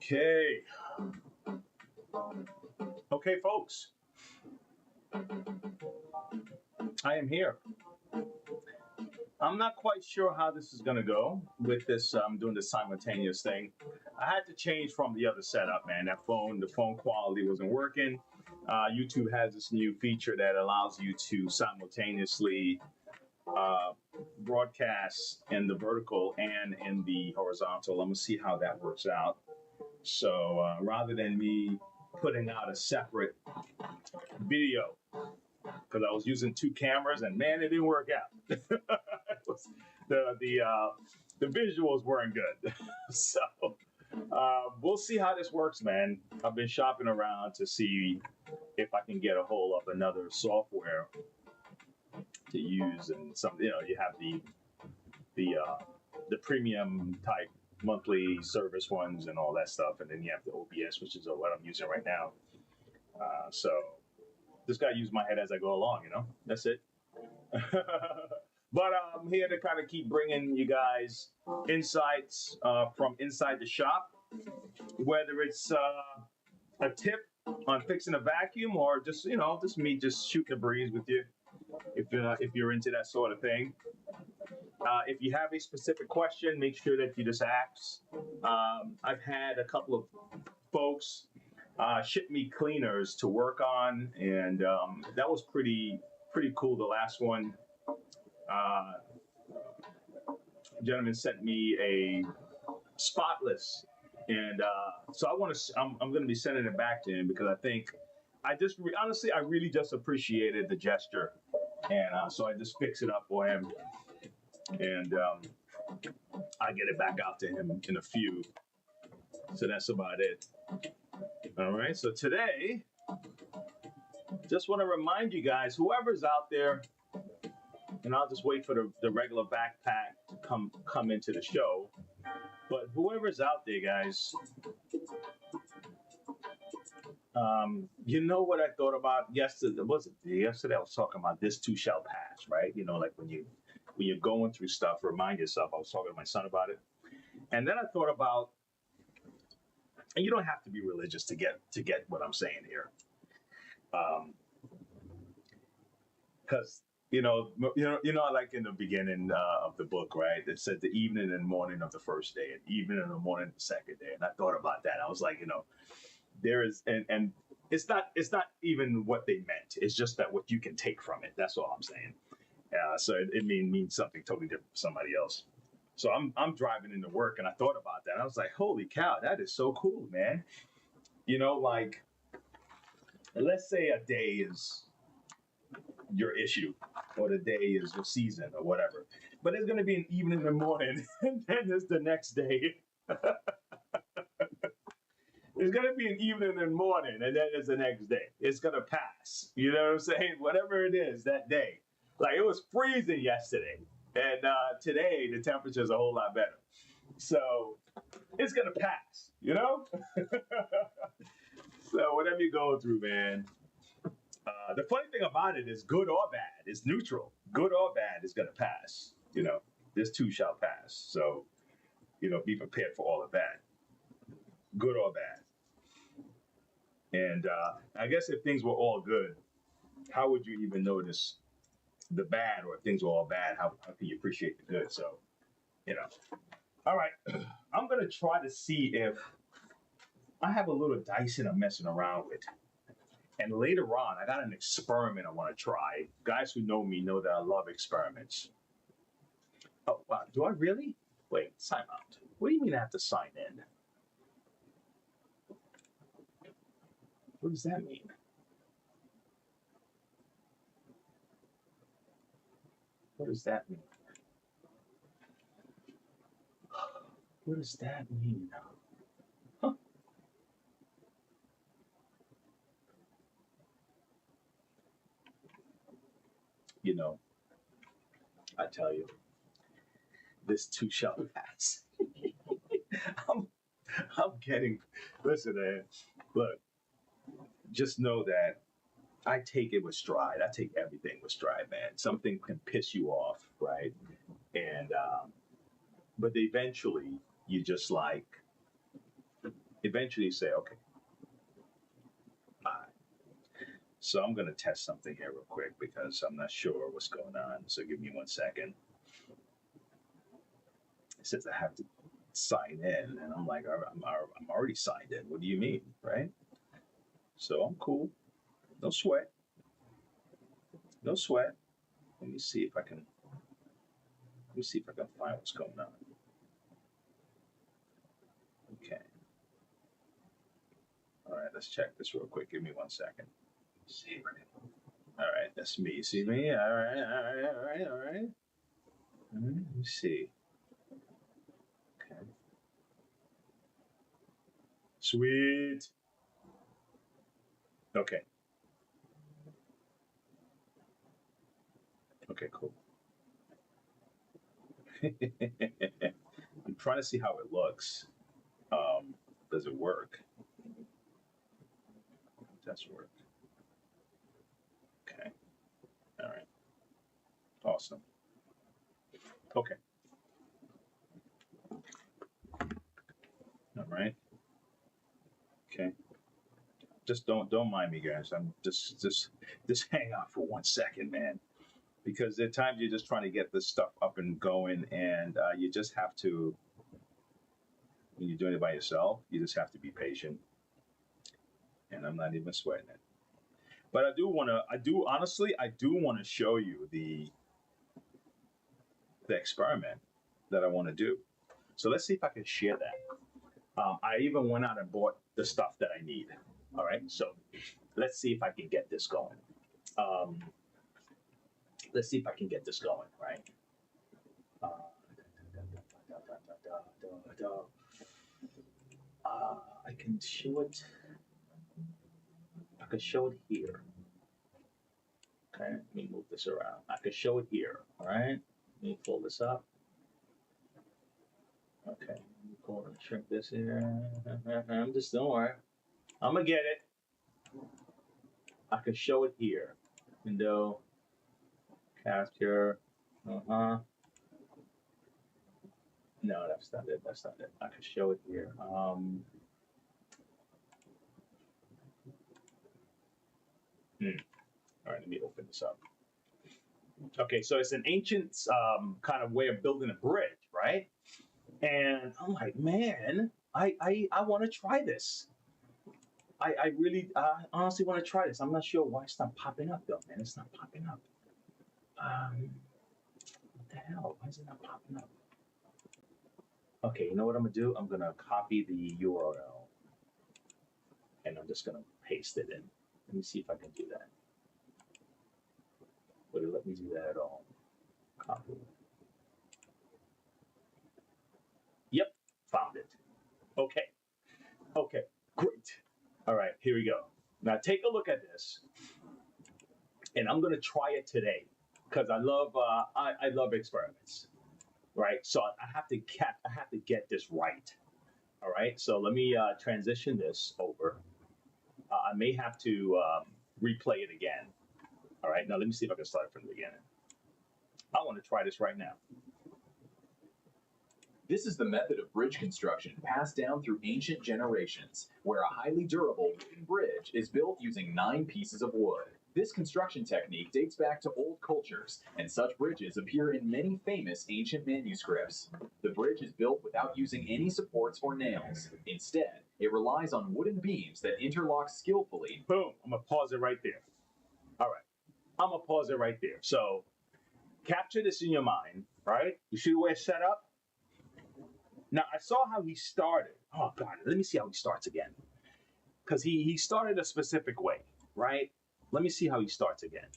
Okay. Okay, folks, I am here. I'm not quite sure how this is going to go with this. Doing the simultaneous thing. I had to change from the other setup, man. The phone quality wasn't working. YouTube has this new feature that allows you to simultaneously uh, broadcast in the vertical and in the horizontal. I'm going to see how that works out. So rather than me putting out a separate video, because I was using two cameras and man, it didn't work out. The the visuals weren't good, so we'll see how this works, man. I've been shopping around to see if I can get a hold of another software to use, and some you have the premium type monthly service ones and all that stuff, and then you have the OBS, which is what I'm using right now. So just gotta use my head as I go along, That's it. But I'm here to kind of keep bringing you guys insights from inside the shop, whether it's a tip on fixing a vacuum or just me just shooting the breeze with you if you're into that sort of thing. If you have a specific question, make sure that you just ask. I've had a couple of folks ship me cleaners to work on, and that was pretty cool. The last one, gentleman sent me a spotless, and so I'm going to be sending it back to him because I think honestly I really just appreciated the gesture, and so I just fix it up for him, and I get it back out to him in a few. So that's about it. All right. So today, just want to remind you guys, whoever's out there, and I'll just wait for the regular backpack to come into the show. But whoever's out there, guys, you know what I thought about yesterday? Was it yesterday? I was talking about this too shall pass, right? Like when you're going through stuff, remind yourself. I was talking to my son about it, and then I thought about, and you don't have to be religious to get what I'm saying here, because like in the beginning of the book, right? It said the evening and morning of the first day, and evening and the morning of the second day, and I thought about that. I was like, there is, and it's not even what they meant. It's just that what you can take from it. That's all I'm saying. So it means something totally different for somebody else. So I'm driving into work, and I thought about that. I was like, holy cow, that is so cool, man. Like, let's say a day is your issue, or the day is your season, or whatever. But it's going to be an evening and morning, and then there's the next day. It's going to be an evening and morning, and then there's the next day. It's going to pass. You know what I'm saying? Whatever it is that day. Like, it was freezing yesterday, and today the temperature is a whole lot better. So it's going to pass, So whatever you go through, man. The funny thing about it is good or bad. It's neutral. Good or bad is going to pass. This too shall pass. So, be prepared for all of that. Good or bad. And I guess if things were all good, how would you even notice the bad? Or if things were all bad, how can you appreciate the good? So, All right. I'm going to try to see if I have a little Dyson I'm messing around with. And later on, I got an experiment I want to try. Guys who know me know that I love experiments. Oh, wow. Do I really? Wait, sign out. What do you mean I have to sign in? What does that mean? What does that mean? What does that mean? Huh? I tell you, this too shall pass. I'm, I'm getting, listen, man, look, just know that I take it with stride. I take everything with stride, man. Something can piss you off, right? And, but eventually you just like, eventually say, okay, fine. So I'm going to test something here real quick because I'm not sure what's going on. So give me 1 second. It says I have to sign in, and I'm like, I'm already signed in. What do you mean, right? So I'm cool. No sweat. No sweat. Let me see if I can. Let me see if I can find what's going on. Okay. All right. Let's check this real quick. Give me 1 second. See. All right. That's me. See me? All right. All right. All right. All right. Let me see. Okay. Sweet. Okay. Okay. Cool. I'm trying to see how it looks. Does it work? Does work? Okay. All right. Awesome. Okay. All right. Okay. Just don't mind me, guys. I'm just hang out for 1 second, man. Because there are times you're just trying to get this stuff up and going, and you just have to. When you're doing it by yourself, you just have to be patient. And I'm not even sweating it. But I do want to. I do honestly. I do want to show you the experiment that I want to do. So let's see if I can share that. I even went out and bought the stuff that I need. All right. So let's see if I can get this going. Um, let's see if I can get this going. Right. I can show it. I can show it here. Okay, let me move this around. I can show it here. All right, let me pull this up. Okay, let me go and shrink this here. I'm just don't worry. I'm gonna get it. I can show it here. Window, capture. No, that's not it. That's not it. I can show it here. All right, let me open this up. Okay, so it's an ancient kind of way of building a bridge, right? And I'm like, man, I want to try this. I really honestly want to try this. I'm not sure why it's not popping up though, man. It's not popping up. What the hell? Why is it not popping up? Okay, you know what I'm gonna do? I'm gonna copy the URL and I'm just gonna paste it in. Let me see if I can do that. Would it let me do that at all? Copy. Yep, found it. Okay. Okay, great. All right, here we go. Now take a look at this, and I'm gonna try it today because I love experiments, right? So I have to get this right. All right, so let me transition this over. I may have to replay it again. All right, now let me see if I can start from the beginning. I want to try this right now. This is the method of bridge construction passed down through ancient generations, where a highly durable wooden bridge is built using 9 pieces of wood. This construction technique dates back to old cultures, and such bridges appear in many famous ancient manuscripts. The bridge is built without using any supports or nails. Instead, it relies on wooden beams that interlock skillfully. Boom, I'm gonna pause it right there. All right, I'm gonna pause it right there. So capture this in your mind, right? You see the way it's set up? Now I saw how he started. Oh God, let me see how he starts again. Because he started a specific way, right? Let me see how he starts again.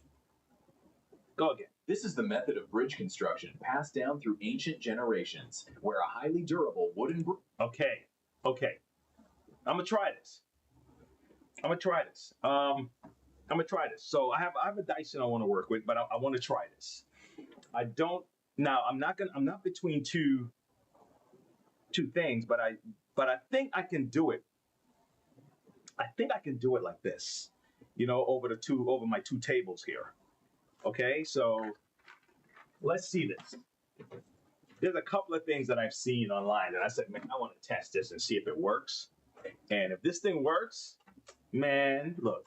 Go again. This is the method of bridge construction passed down through ancient generations, where a highly durable wooden bridge. Okay, okay. I'm gonna try this. I'm gonna try this. I'm gonna try this. So I have a Dyson I want to work with, but I want to try this. I don't now. I'm not between two things, but I think I can do it. I think I can do it like this, over my 2 tables here. Okay, so let's see this. There's a couple of things that I've seen online, and I said, man, I want to test this and see if it works. And if this thing works, man, look.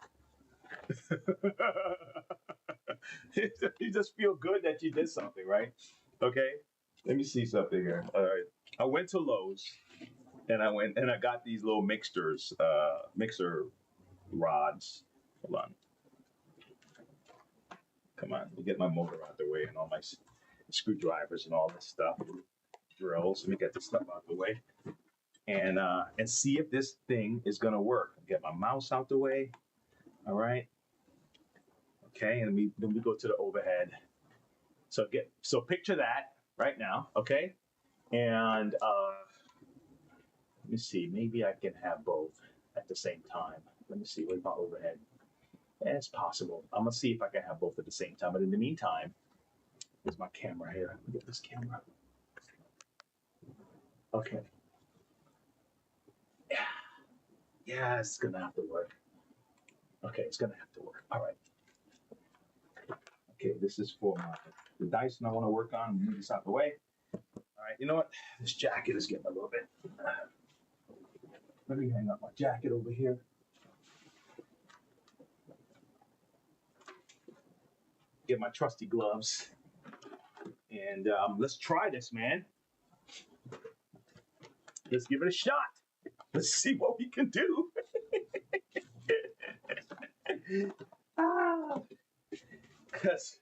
You just feel good that you did something, right? Okay. Let me see something here. All right. I went to Lowe's and I got these little mixer rods. Hold on. Come on. Let me get my motor out the way and all my screwdrivers and all this stuff. Drills. Let me get this stuff out the way. And see if this thing is gonna work. Get my mouse out the way. All right. Okay, and then we go to the overhead. So picture that right now, okay? And let me see, maybe I can have both at the same time. Let me see, where's my overhead? Yeah, it's possible. I'm gonna see if I can have both at the same time. But in the meantime, here's my camera here. Let me get this camera. Okay. Yeah, it's gonna have to work. Okay, it's gonna have to work. All right. Okay, this is for the Dyson I want to work on. Move this out the way. All right, you know what? This jacket is getting a little bit. Let me hang up my jacket over here. Get my trusty gloves. And let's try this, man. Let's give it a shot. Let's see what we can do. Because,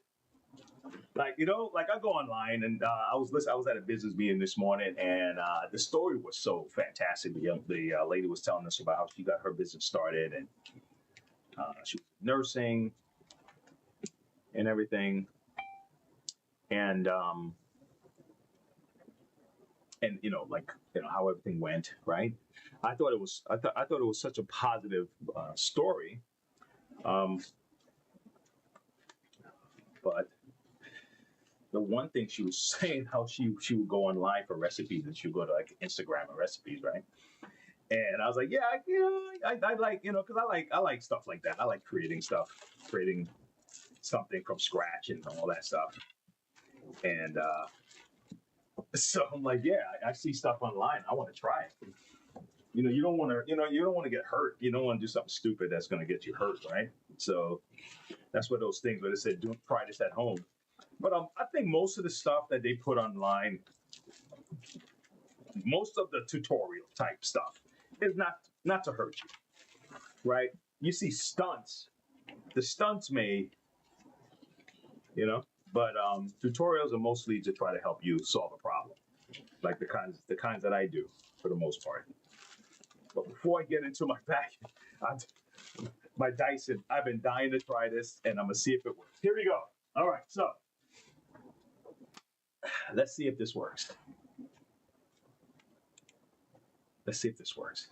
like, you know, like I go online and I was at a business meeting this morning, and the story was so fantastic. The lady was telling us about how she got her business started, and she was nursing and everything, and you know, like, you know, how everything went, right? I thought it was such a positive story, but the one thing she was saying, how she would go online for recipes, and she would go to like Instagram and recipes, right? And I was like, yeah, you know, I like, you know, because I like stuff like that. I like creating something from scratch and all that stuff. And so I'm like, yeah, I see stuff online. I want to try it. You know, you don't want to get hurt. You don't want to do something stupid that's going to get you hurt, right? So that's what those things where they said, don't try this at home. But I think most of the stuff that they put online, most of the tutorial type stuff, is not to hurt you, right? You see stunts, the stunts may, you know, but tutorials are mostly to try to help you solve a problem, like the kinds that I do for the most part. But before I get into my my Dyson, I've been dying to try this, and I'm gonna see if it works. Here we go. All right, so let's see if this works. Let's see if this works.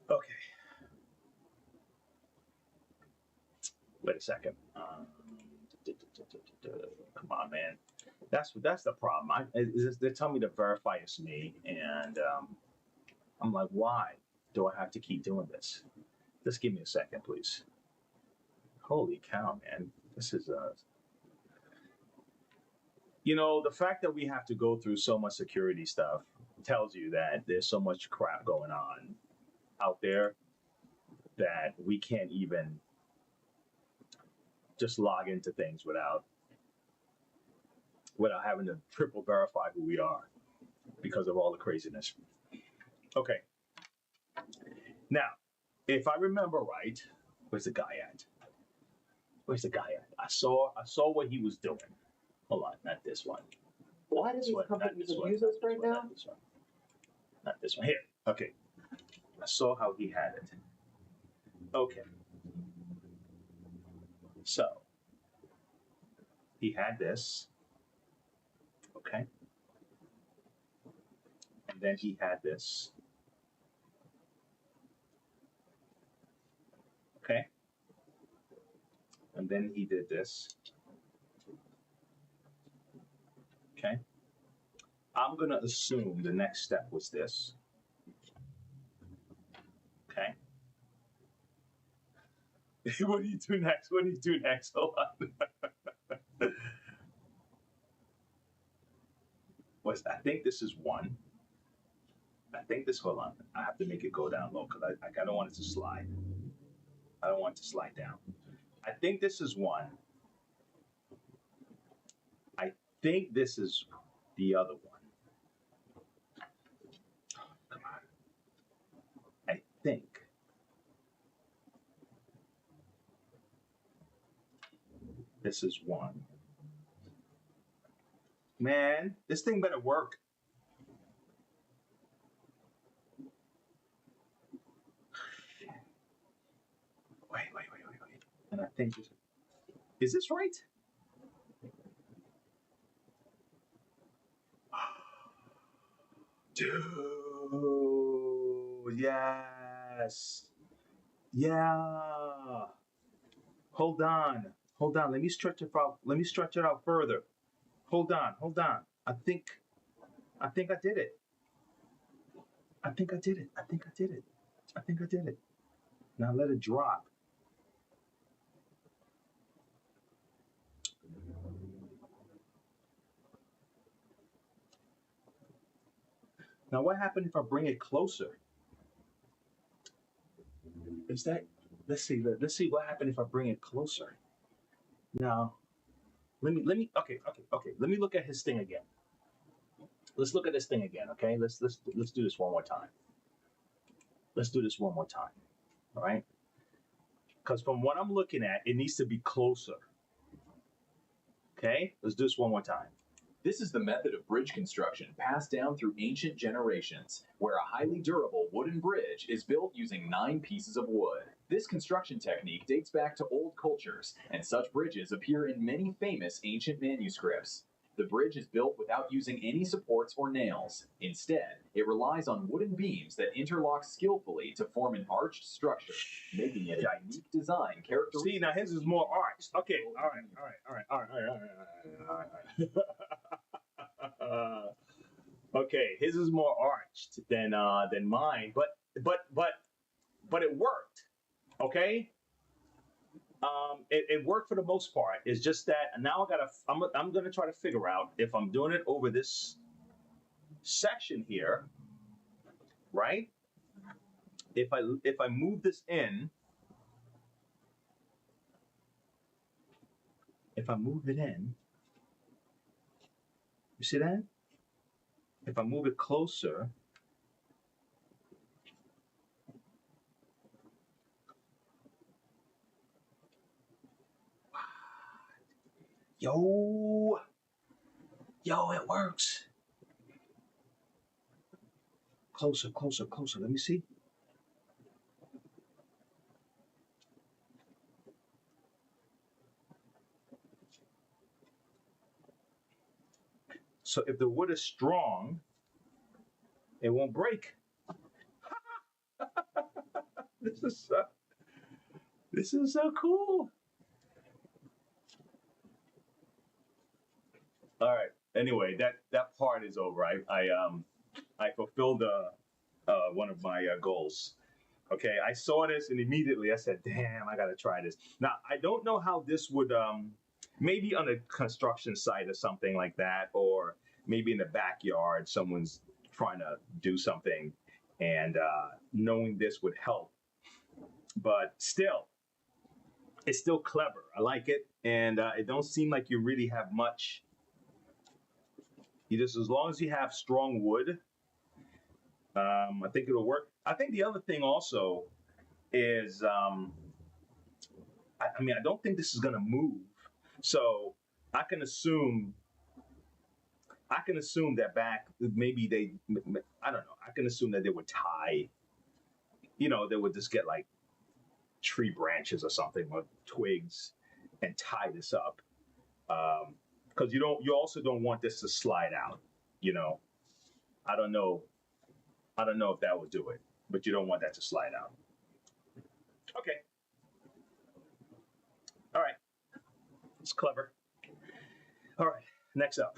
Okay. Wait a second. Come on, man. That's the problem. They tell me to verify it's me, and I'm like, why do I have to keep doing this? Just give me a second, please. Holy cow, man. This is you know, the fact that we have to go through so much security stuff tells you that there's so much crap going on out there that we can't even just log into things without having to triple verify who we are because of all the craziness. Okay. Now, if I remember right, where's the guy at? Where's the guy at? I saw what he was doing. Hold on, not this one. Why do these companies abuse us right now? Not this one. Not this one. Here. Okay. I saw how he had it. Okay. So he had this. Okay. And then he had this. Okay. And then he did this. Okay. I'm going to assume the next step was this. Okay. What do you do next? What do you do next? Hold on. I think this is one. I think this, hold on. I have to make it go down low because I don't want it to slide. I don't want it to slide down. I think this is one. I think this is the other one. Come on. I think. This is one. Man, this thing better work. Wait. And I think this, is this right? Dude, yes. Yeah. Hold on. Let me stretch it out. Let me stretch it out further. Hold on. I think I did it. I think I did it. Now let it drop. Now what happened if I bring it closer? Is that, let's see what happened if I bring it closer. Now, okay. Let me look at his thing again. Let's look at this thing again, okay? Let's do this one more time. All right? Because from what I'm looking at, it needs to be closer. Okay? Let's do this one more time. This is the method of bridge construction passed down through ancient generations, where a highly durable wooden bridge is built using 9 pieces of wood. This construction technique dates back to old cultures, and such bridges appear in many famous ancient manuscripts. The bridge is built without using any supports or nails. Instead, it relies on wooden beams that interlock skillfully to form an arched structure, making it a unique design characteristic. See, now his is more arched. Okay, all right. Okay, his is more arched than mine, but it worked. Okay. It worked for the most part. It's just that now I'm gonna try to figure out if I'm doing it over this section here, right? If I move this in, if I move it in, you see that? If I move it closer, yo, it works. Closer. Let me see. So if the wood is strong, it won't break. This is so cool. All right. Anyway, that part is over. I fulfilled one of my goals. Okay, I saw this and immediately I said, "Damn, I gotta try this." Now I don't know how this would maybe on a construction site or something like that, or maybe in the backyard, someone's trying to do something, and knowing this would help. But still, it's still clever. I like it, and it don't seem like you really have much. You just, as long as you have strong wood, I think it'll work. I think the other thing also is, I mean, I don't think this is gonna move, so I can assume that back maybe I don't know. I can assume that they would tie, they would just get like tree branches or something or twigs and tie this up, because you also don't want this to slide out. I don't know if that would do it, but you don't want that to slide out. Okay. All right. It's clever. All right. Next up.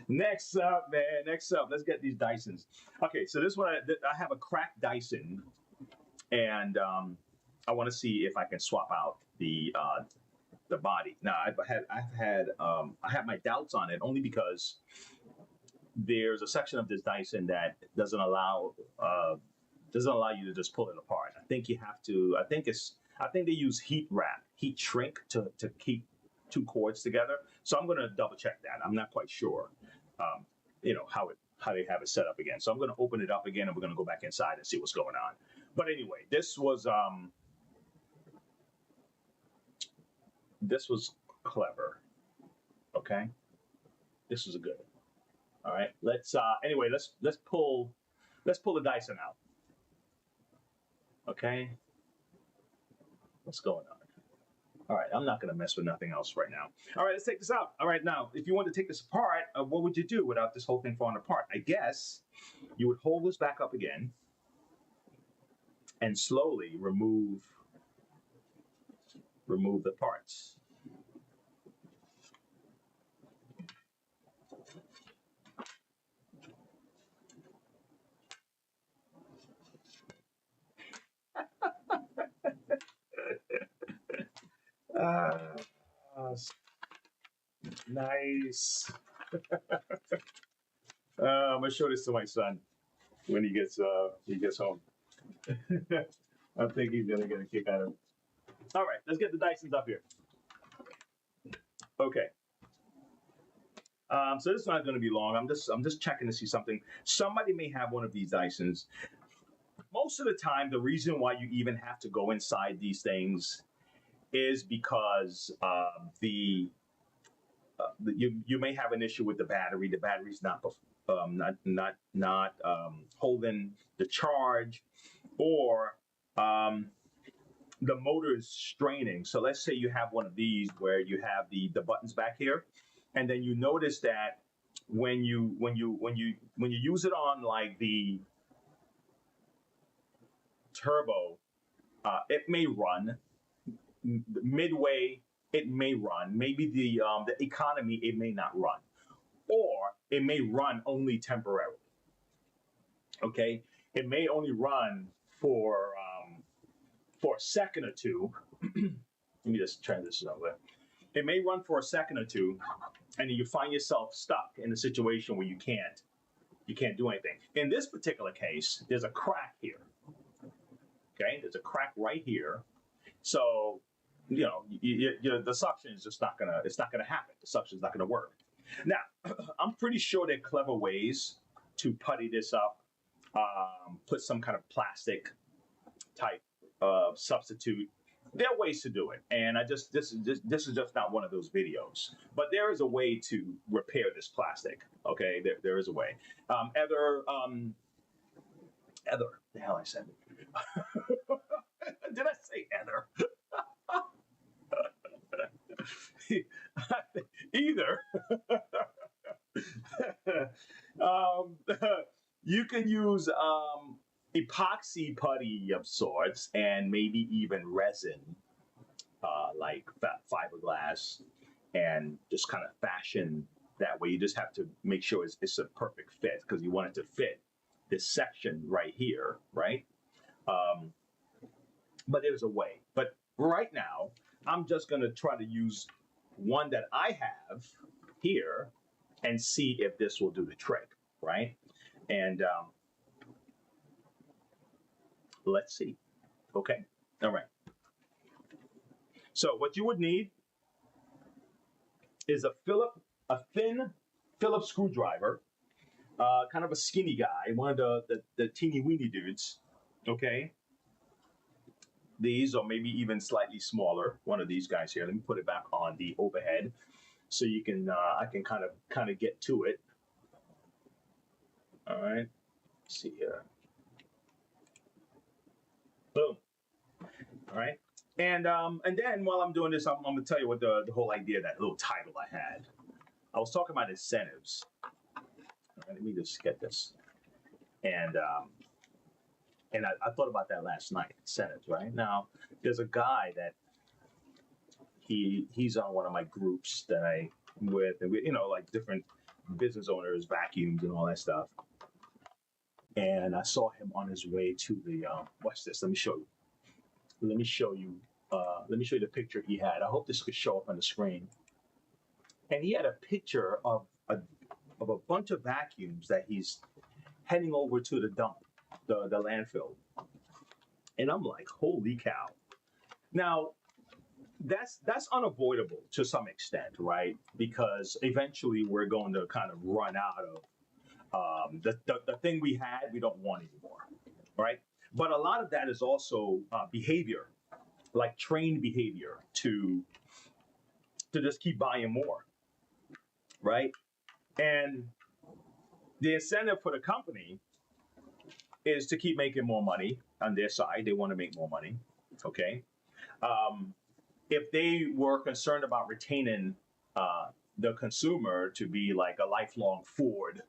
Next up, man. Let's get these Dysons. Okay, so this one, I have a cracked Dyson, and I want to see if I can swap out the body. Now, I have my doubts on it only because there's a section of this Dyson that doesn't allow you to just pull it apart. I think you have to. I think they use heat wrap, heat shrink to keep two cords together. So I'm going to double check that. I'm not quite sure, how they have it set up again. So I'm going to open it up again, and we're going to go back inside and see what's going on. But anyway, this was clever. Okay, this was good. All right, let's pull the Dyson out. Okay, what's going on? All right, I'm not going to mess with nothing else right now. All right, let's take this out. All right, now, if you want to take this apart, what would you do without this whole thing falling apart? I guess you would hold this back up again and slowly remove the parts. Nice. I'm gonna show this to my son when he gets home. I think he's gonna get a kick out of it. All right, let's get the Dysons up here. Okay. So this is not going to be long. I'm just checking to see something. Somebody may have one of these Dysons. Most of the time, the reason why you even have to go inside these things is because you may have an issue with the battery. The battery's not holding the charge, or the motor is straining. So let's say you have one of these where you have the buttons back here, and then you notice that when you use it on like the turbo, it may run. Midway, it may run. Maybe the economy, it may not run, or it may run only temporarily. Okay, it may only run for a second or two. Let me just transition over. It may run for a second or two, and you find yourself stuck in a situation where you can't do anything. In this particular case, there's a crack here. Okay, there's a crack right here. So, the suction is just not gonna happen. The suction is not gonna work. Now, I'm pretty sure there are clever ways to putty this up. Put some kind of plastic type substitute. There are ways to do it, and this is just not one of those videos. But there is a way to repair this plastic. Okay, there is a way. Heather, the hell I said. Did I say Heather? Either. You can use epoxy putty of sorts, and maybe even resin, like fiberglass, and just kind of fashion that way. You just have to make sure it's a perfect fit, because you want it to fit this section right here, right? But there's a way. But right now, I'm just going to try to use one that I have here and see if this will do the trick, right? And let's see. Okay. All right. So what you would need is a thin Phillips screwdriver, kind of a skinny guy, one of the teeny weeny dudes. Okay. These, or maybe even slightly smaller, one of these guys here. Let me put it back on the overhead so you can I can kind of get to it. All right. Let's see here. Boom. All right. And then while I'm doing this, I'm going to tell you what the whole idea, that little title I had. I was talking about incentives. All right, let me just get this. And I thought about that last night. Incentives, right? Now, there's a guy that he's on one of my groups that I'm with, and we, like different business owners, vacuums, and all that stuff. And I saw him on his way to the. Watch this. Let me show you. Let me show you the picture he had. I hope this could show up on the screen. And he had a picture of of a bunch of vacuums that he's heading over to the dump, the landfill. And I'm like, holy cow. Now, that's unavoidable to some extent, right? Because eventually we're going to kind of run out of the thing we had, we don't want anymore, right? But a lot of that is also behavior, like trained behavior to just keep buying more, right? And the incentive for the company is to keep making more money on their side. They want to make more money, okay? If they were concerned about retaining the consumer to be like a lifelong Ford,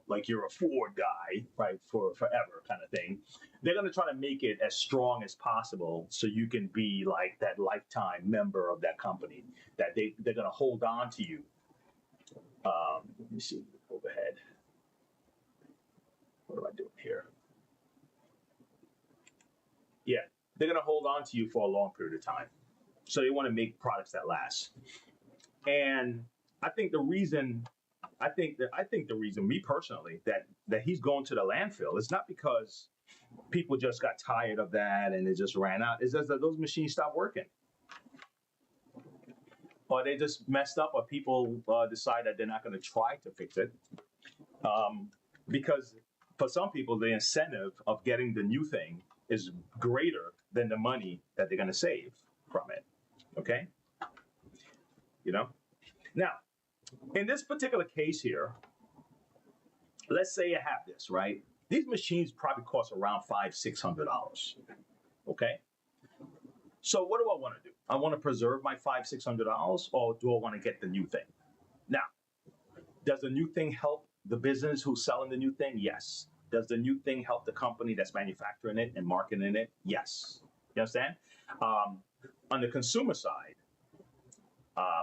like you're a Ford guy, right, for forever kind of thing, they're going to try to make it as strong as possible so you can be like that lifetime member of that company, that they're going to hold on to you. Let me see, overhead. What am I doing here? Yeah, they're going to hold on to you for a long period of time. So they want to make products that last. And I think the reason, me personally, that he's going to the landfill is not because people just got tired of that and it just ran out. It's just that those machines stopped working, or they just messed up, or people decide that they're not going to try to fix it, because for some people the incentive of getting the new thing is greater than the money that they're going to save from it. Okay, now in this particular case here, let's say you have this, right? These machines probably cost around $500-600. Okay. So what do I want to do? I want to preserve my $500-600, or do I want to get the new thing? Now, does the new thing help the business who's selling the new thing? Yes. Does the new thing help the company that's manufacturing it and marketing it? Yes. You understand? On the consumer side,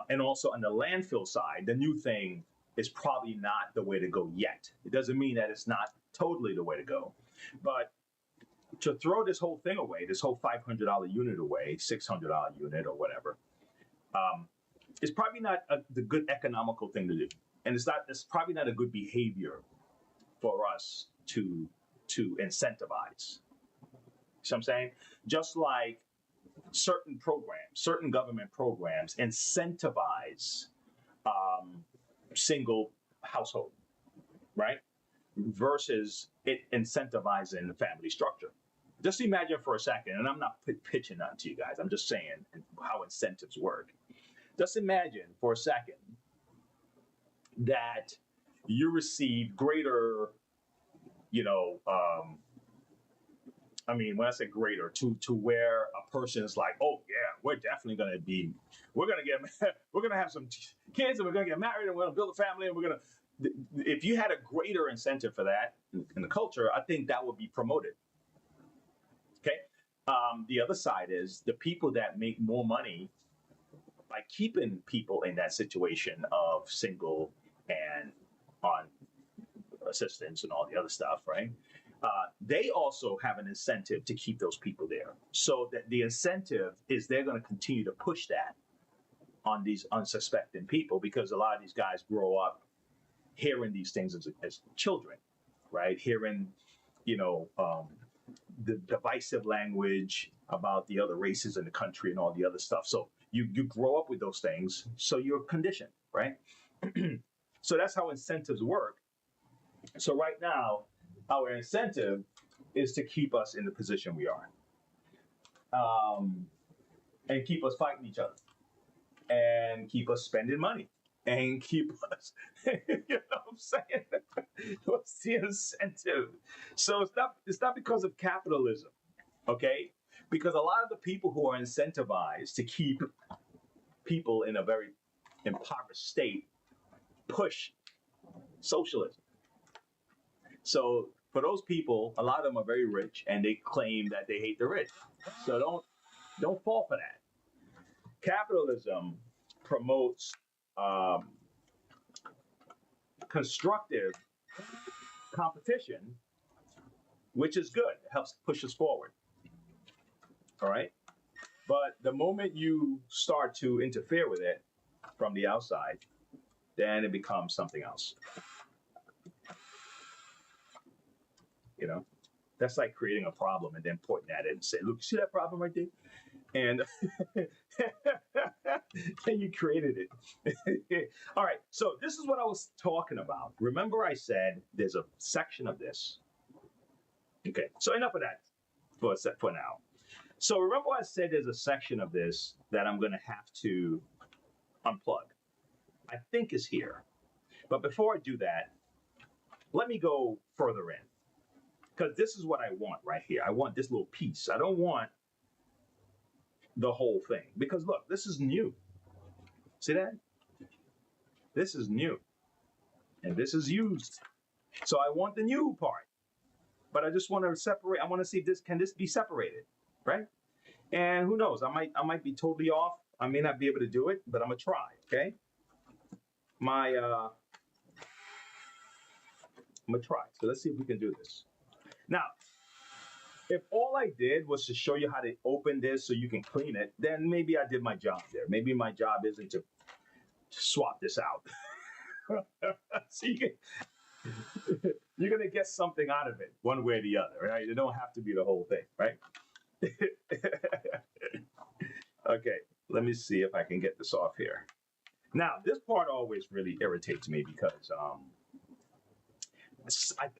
and also on the landfill side, the new thing is probably not the way to go yet. It doesn't mean that it's not totally the way to go. But to throw this whole thing away, this whole $500 unit away, $600 unit or whatever, is probably not the good economical thing to do. And it's probably not a good behavior for us to incentivize. See what I'm saying? Just like certain government programs incentivize single household, right? Versus it incentivizing the family structure. Just imagine for a second, and I'm not pitching that to you guys, I'm just saying how incentives work. Just imagine for a second that you receive greater, when I say greater, to where a person is like, oh yeah, we're gonna have some kids, and we're gonna get married, and we're gonna build a family, and if you had a greater incentive for that in the culture, I think that would be promoted. Okay. The other side is the people that make more money by keeping people in that situation of single and on assistance and all the other stuff, right? They also have an incentive to keep those people there. So that the incentive is they're going to continue to push that on these unsuspecting people, because a lot of these guys grow up hearing these things as children, right? Hearing, the divisive language about the other races in the country and all the other stuff. So you grow up with those things, so you're conditioned, right? So that's how incentives work. So right now, our incentive is to keep us in the position we are, and keep us fighting each other, and keep us spending money, and keep us, you know what I'm saying? What's the incentive? So it's not because of capitalism, okay? Because a lot of the people who are incentivized to keep people in a very impoverished state push socialism. So for those people, a lot of them are very rich, and they claim that they hate the rich. So don't fall for that. Capitalism promotes constructive competition, which is good. It helps push us forward. All right. But the moment you start to interfere with it from the outside, then it becomes something else. You know, that's like creating a problem and then pointing at it and say, look, you see that problem right there? And and you created it. All right, so this is what I was talking about. Remember I said there's a section of this. Okay, so enough of that for now. So remember I said there's a section of this that I'm going to have to unplug. I think is here. But before I do that, let me go further in. Because this is what I want right here. I want this little piece. I don't want the whole thing. Because look, this is new. See that? This is new. And this is used. So I want the new part. But I just want to separate. I want to see if this can be separated, right? And who knows? I might be totally off. I may not be able to do it, but I'm gonna try. Okay. I'm gonna try. So let's see if we can do this. Now, if all I did was to show you how to open this so you can clean it, then maybe I did my job there. Maybe my job isn't to swap this out. So you're going to get something out of it one way or the other, right? It don't have to be the whole thing, right? Okay, let me see if I can get this off here. Now, this part always really irritates me because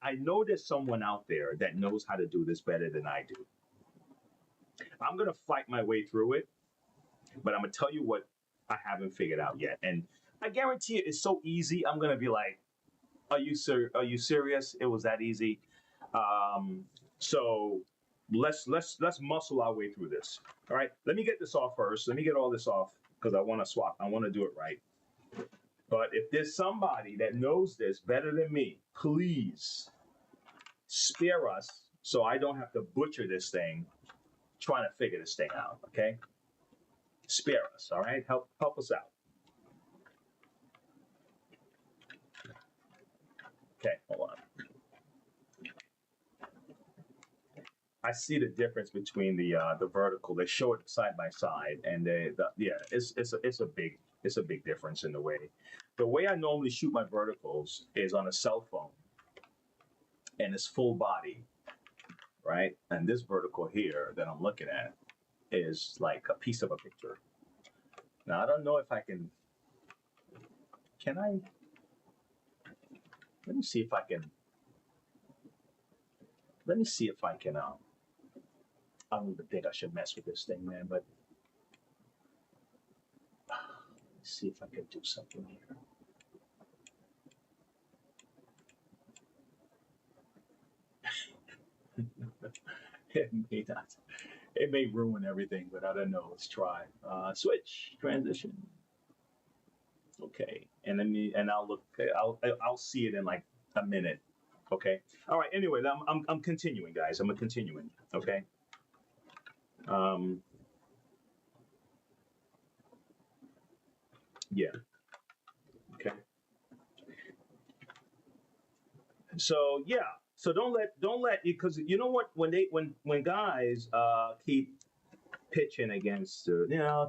I know there's someone out there that knows how to do this better than I do. I'm going to fight my way through it, but I'm going to tell you what I haven't figured out yet. And I guarantee you it's so easy, I'm going to be like, are you serious? It was that easy. So let's muscle our way through this. All right, let me get this off first. Let me get all this off because I want to swap. I want to do it right. But if there's somebody that knows this better than me, please spare us so I don't have to butcher this thing trying to figure this thing out, okay? Spare us, all right? Help us out. Okay, hold on. I see the difference between the vertical. They show it side by side, and it's a big difference in the way. The way I normally shoot my verticals is on a cell phone, and it's full body, right? And this vertical here that I'm looking at is like a piece of a picture. Now I don't know if I can. Can I? Let me see if I can. Let me see if I can. I don't even think I should mess with this thing, man. But let's see if I can do something here. It may not. It may ruin everything, but I don't know. Let's try. Switch transition. Okay, and I'll look. I'll see it in like a minute. Okay. All right. Anyway, I'm continuing, guys. I'm continuing. Okay. Yeah. Okay. So yeah. So don't let because you know what when guys keep pitching against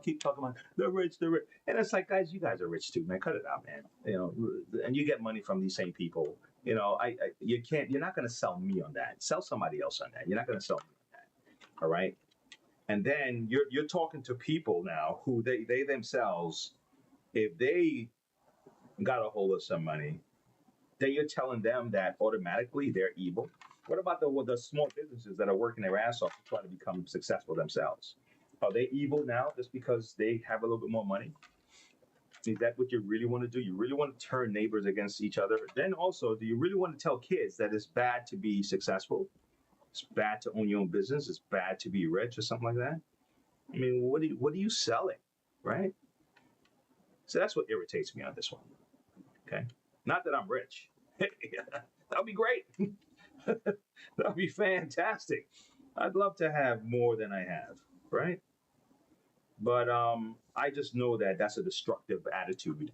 keep talking about the rich, and it's like, guys, you guys are rich too, man. Cut it out, man. And you get money from these same people. You're not going to sell me on that. Sell somebody else on that. You're not going to sell me on that. All right. And then you're talking to people now who they themselves, if they got a hold of some money, then you're telling them that automatically they're evil. What about the small businesses that are working their ass off to try to become successful themselves? Are they evil now just because they have a little bit more money? Is that what you really want to do? You really want to turn neighbors against each other? Then also, do you really want to tell kids that it's bad to be successful? It's bad to own your own business. It's bad to be rich or something like that. I mean, what are you selling, right? So that's what irritates me on this one. Okay, not that I'm rich. That'd be great. That'd be fantastic. I'd love to have more than I have, right? But I just know that that's a destructive attitude,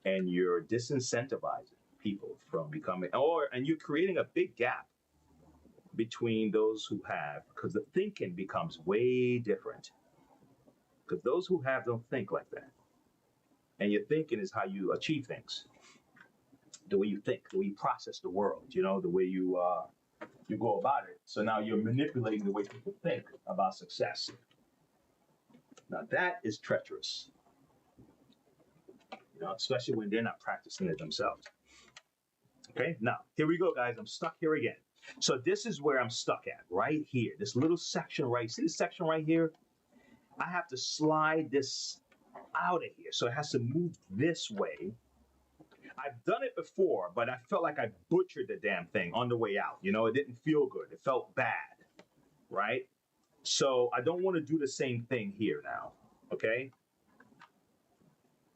and you're disincentivizing people from becoming, and you're creating a big gap between those who have, because the thinking becomes way different. Because those who have don't think like that, and your thinking is how you achieve things. the way you think, the way you process the world, you know, the way you go about it. So now you're manipulating the way people think about success. Now that is treacherous, you know, especially when they're not practicing it themselves. Okay, now here we go, guys. I'm stuck here again. So this is where I'm stuck at, right here. This little section right, see this section right here? I have to slide this out of here. So it has to move this way. I've done it before, but I felt like I butchered the damn thing on the way out. You know, it didn't feel good. It felt bad, right? So I don't want to do the same thing here now, okay?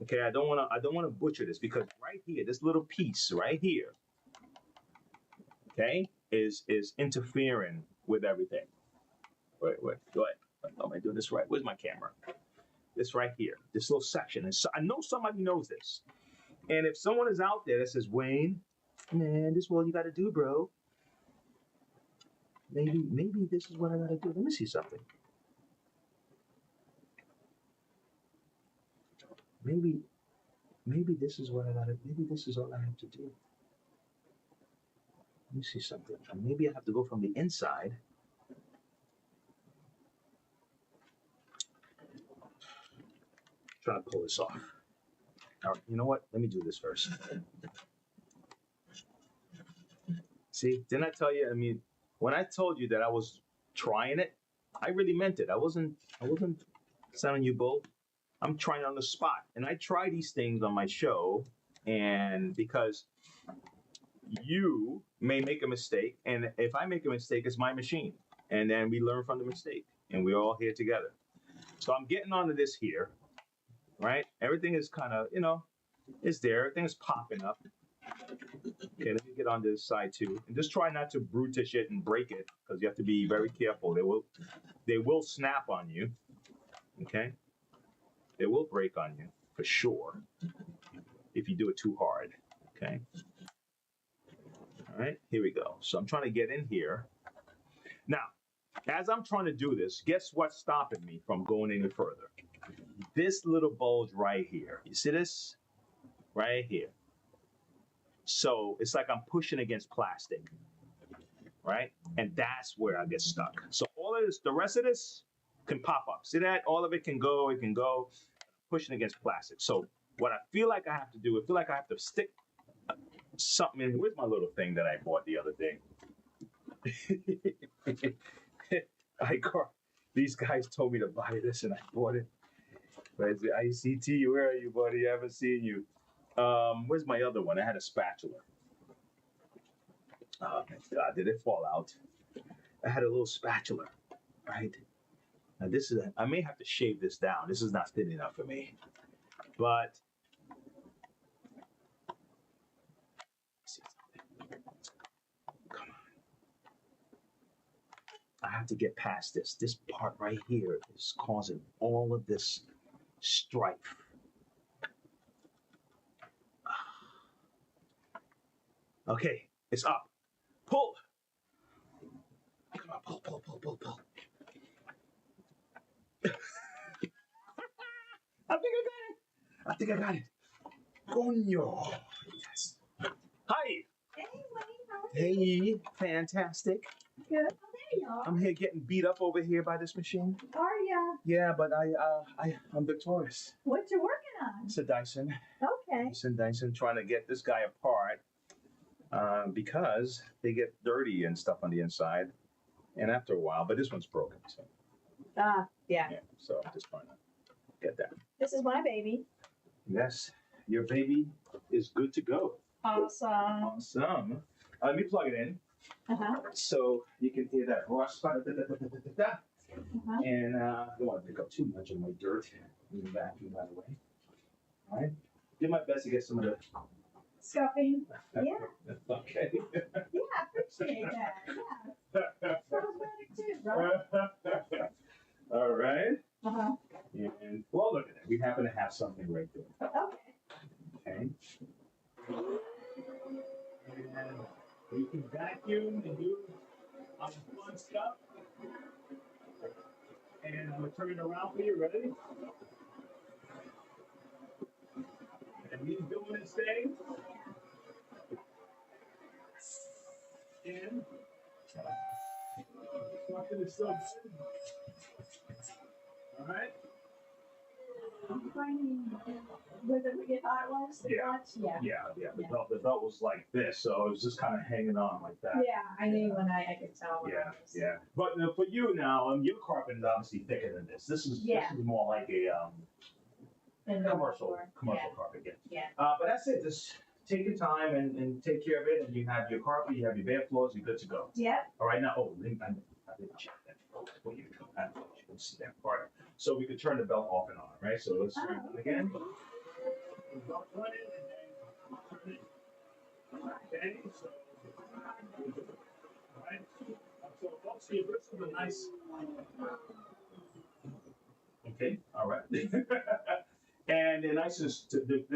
Okay, I don't want to butcher this because right here, this little piece right here, okay, is interfering with everything. Wait, go ahead. Am I doing this right? Where's my camera? This right here, this little section. And so I know somebody knows this. And if someone is out there that says, Wayne, man, this is what you got to do, bro. Maybe this is what I got to do. Let me see something. Maybe this is what I got to, maybe this is all I have to do. Let me see something. Maybe I have to go from the inside. Try to pull this off. All right, you know what? Let me do this first. See, didn't I tell you? I mean, when I told you that I was trying it, I really meant it. I wasn't sounding you bull. I'm trying on the spot. And I try these things on my show, and because you may make a mistake, and if I make a mistake, it's my machine. And then we learn from the mistake, and we're all here together. So I'm getting onto this here, right? Everything is kind of, you know, it's there. Everything is popping up. Okay, let me get on this side too. And just try not to brutish it and break it, because you have to be very careful. They will snap on you. Okay? They will break on you, for sure, if you do it too hard. Okay? All right, here we go. So I'm trying to get in here. Now, as I'm trying to do this, guess what's stopping me from going any further? This little bulge right here. You see this? Right here. So it's like I'm pushing against plastic, right? And that's where I get stuck. So all of this, the rest of this can pop up. See that? All of it can go, pushing against plastic. So what I feel like I have to do, I feel like I have to stick something in. Where's my little thing that I bought the other day? These guys told me to buy this and I bought it. Where's the ICT? Where are you, buddy? I haven't seen you. Where's my other one? I had a spatula. Oh my God, did it fall out? I had a little spatula, right? Now this is, I may have to shave this down. This is not thin enough for me. But, come on. I have to get past this. This part right here is causing all of this strife. Okay, it's up. Pull. Come on, pull. I think I got it. Coño. Yes. Hi. Hey, Wayne, how are you? Hey, fantastic. Good. Oh, there you are. I'm here getting beat up over here by this machine. Are ya? Yeah, but I'm victorious. What you working on? It's a Dyson. Okay. Dyson trying to get this guy apart because they get dirty and stuff on the inside. And after a while, but this one's broken. So, Yeah. so I'm just trying to get that. This is my baby. Yes, your baby is good to go. Awesome. Awesome. Let me plug it in so you can hear that brush. And I don't want to pick up too much of my dirt in the vacuum, by the way. All right. Do my best to get some of the Scuffing. Yeah. Okay. Yeah, I appreciate that. Yeah. Cosmetic too, right? All right. Uh-huh. And well, look at that. We happen to have something right there. Okay. Okay. And you can vacuum and do fun stuff. And I'm gonna turn it around for you. Ready? And he's doing his thing. It's so good. All right. I'm finding, was it what you thought it was? The Yeah. clutch? Yeah. Yeah. The Yeah. belt was like this, so it was just kind of hanging on like that. Yeah, I knew when I could tell. When I was- Yeah. But for you now, your carpet is obviously thicker than this. This is more like a Indoor, commercial outdoor. carpet. Yeah. But that's it. Just take your time and take care of it, and you have your carpet, you have your bare floors, you're good to go. Yep. All right, now, I didn't check that. Well, you can see that part. So we could turn the belt off and on, right? So let's turn it on again. Belt on it, and then turn it. Okay, so, all right. So, folks, see, this is a nice. Okay, all right. And the nicest,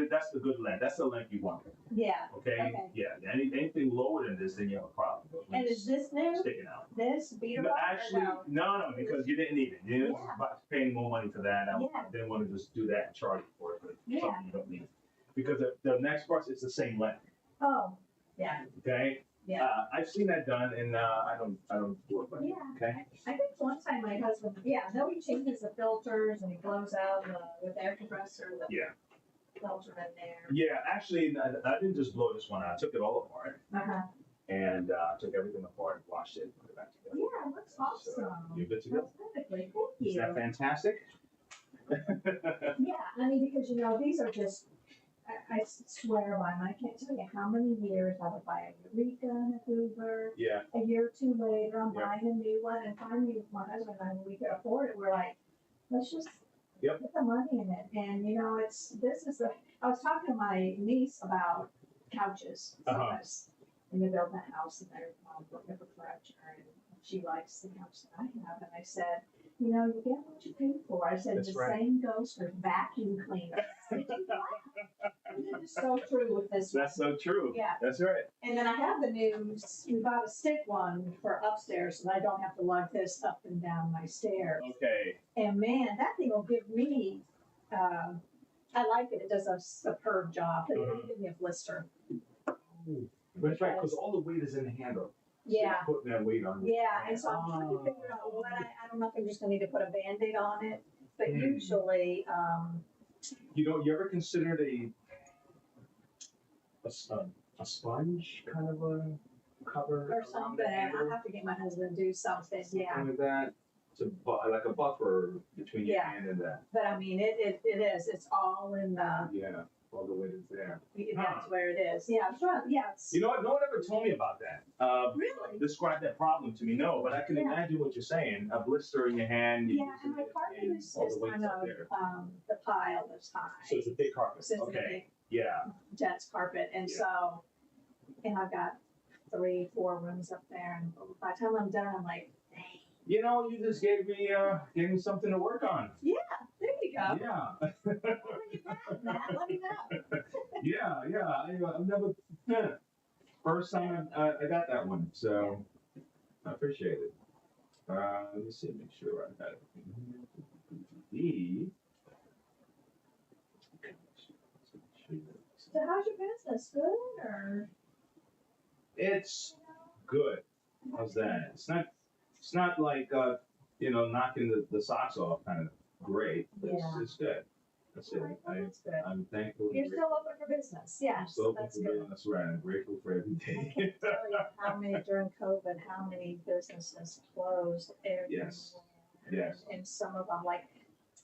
that's the good length. That's the length you want. Yeah. Okay? Okay. Yeah. Anything lower than this, then you have a problem. And is this new? Sticking out. This beater No, box or actually, no? no, because you didn't need it. You Yeah. about paying more money for that. I Yeah. didn't want to just do that and charge you for it, but Yeah. something you don't need. Because the next part is the same length. Oh, yeah. Okay? Yeah. I've seen that done, and I don't do it. But, Yeah. okay. I think one time my husband, no, he changes the filters and he blows out the air compressor, the Yeah. filter in there. Yeah. Actually, I didn't just blow this one out. I took it all apart Uh-huh. and took everything apart, washed it, put it back together. Yeah, it looks awesome. So, you're good to go. That's perfectly. Thank Isn't you. that fantastic? Yeah, I mean, because these are just, I swear by them. I can't tell you how many years I would buy a Eureka and a Hoover. Yeah. A year or two later, I'm Yep. buying a new one, and finally, my husband and I, when we could afford it, we're like, let's just Yep. put the money in it. And I was talking to my niece about couches. Uh-huh. And they built a house, and they're looking for furniture, and she likes the couch that I have. And I said, you get what you pay for. I said, That's the right. same goes for vacuum cleaners. It's so true with this one. That's so true. Yeah. That's right. And then I have we bought a stick one for upstairs, so I don't have to lug this up and down my stairs. Okay. And man, that thing will give me, I like it. It does a superb job. It will give me a blister. That's right, because all the weight is in the handle. Yeah. So putting that weight on. Yeah, and so I'm trying to figure out what I don't know if I'm just gonna need to put a Band-Aid on it, but Mm. usually, You ever considered a sponge kind of a cover or around something, the I'll handle? have to get my husband to do something, yeah. Something like that. Like a buffer between your Yeah. hand and that. But I mean, it's all in the, Yeah, all the weight is there. that's where it is. Yeah, I'm trying, yeah, it's. You know what? No one ever told me about that. Really? Describe that problem to me. No, but I can Yeah. imagine what you're saying. A blister in your hand. you're Yeah, using and my it, carpet and is all the weight's kind up of, there. the pile is high. So it's a big carpet. So it's a Okay. big Yeah. dense carpet, and Yeah. so, and I've got 3-4 rooms up there, and by the time I'm done, I'm like, dang. You know, you just gave me something to work on. There you go. Yeah. When you have that, let me know. Yeah. I've never. First time I got that one, so I appreciate it. Let me see, make sure I got it. So how's your business? Good or? It's good. How's that? It's not like knocking the socks off kind of great. But Yeah. it's good. That's it. Alright, well, that's good. I'm thankful. You're still open for business, yes, So that's thankful, good. that's right. I'm grateful for every I day. can't tell you how many during COVID, how many businesses closed everywhere. Yes. Yes. And some of them, like,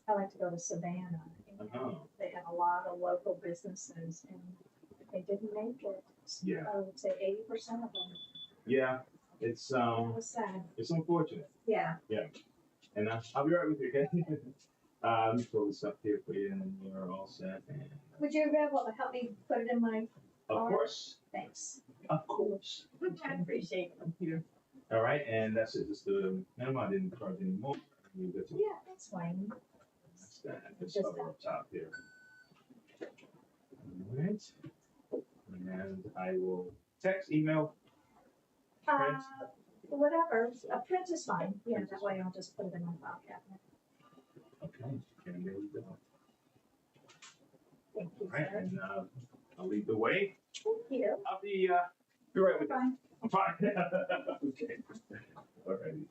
I like to go to Savannah. And Uh-huh. they have a lot of local businesses and they didn't make it. Yeah. I would say 80% of them. Yeah. It's That was sad. it's unfortunate. Yeah. And I'll be right with you, okay? Let me pull this up here for you, and you're all set. And Would you be able to help me put it in my, of course, thanks. of course. I appreciate it. All right, and that's it. Just the minimum. I didn't charge any more. You get to Yeah, that's fine. that's that. Just Just cover up top here. All right. And I will text, email. Print. Whatever, a print is fine. Yeah, that way I'll just put it in my file cabinet. Okay, and there we go. Thank you, All right, sir. and I'll lead the way. Thank you. I'll be right with you. Bye. I'm fine. Okay. All righty.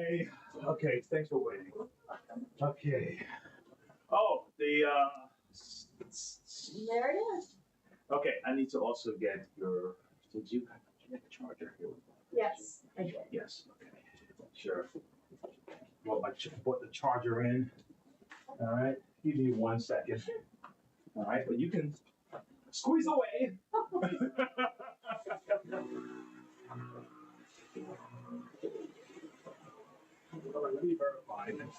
way. Okay, thanks for waiting. Okay. Oh, There it is. okay, I need to also get your, did you get the charger here? Yes, I did. Yes, okay. Sure. Put the charger in. All right, give me 1 second. All right, but you can squeeze away. Let me verify this.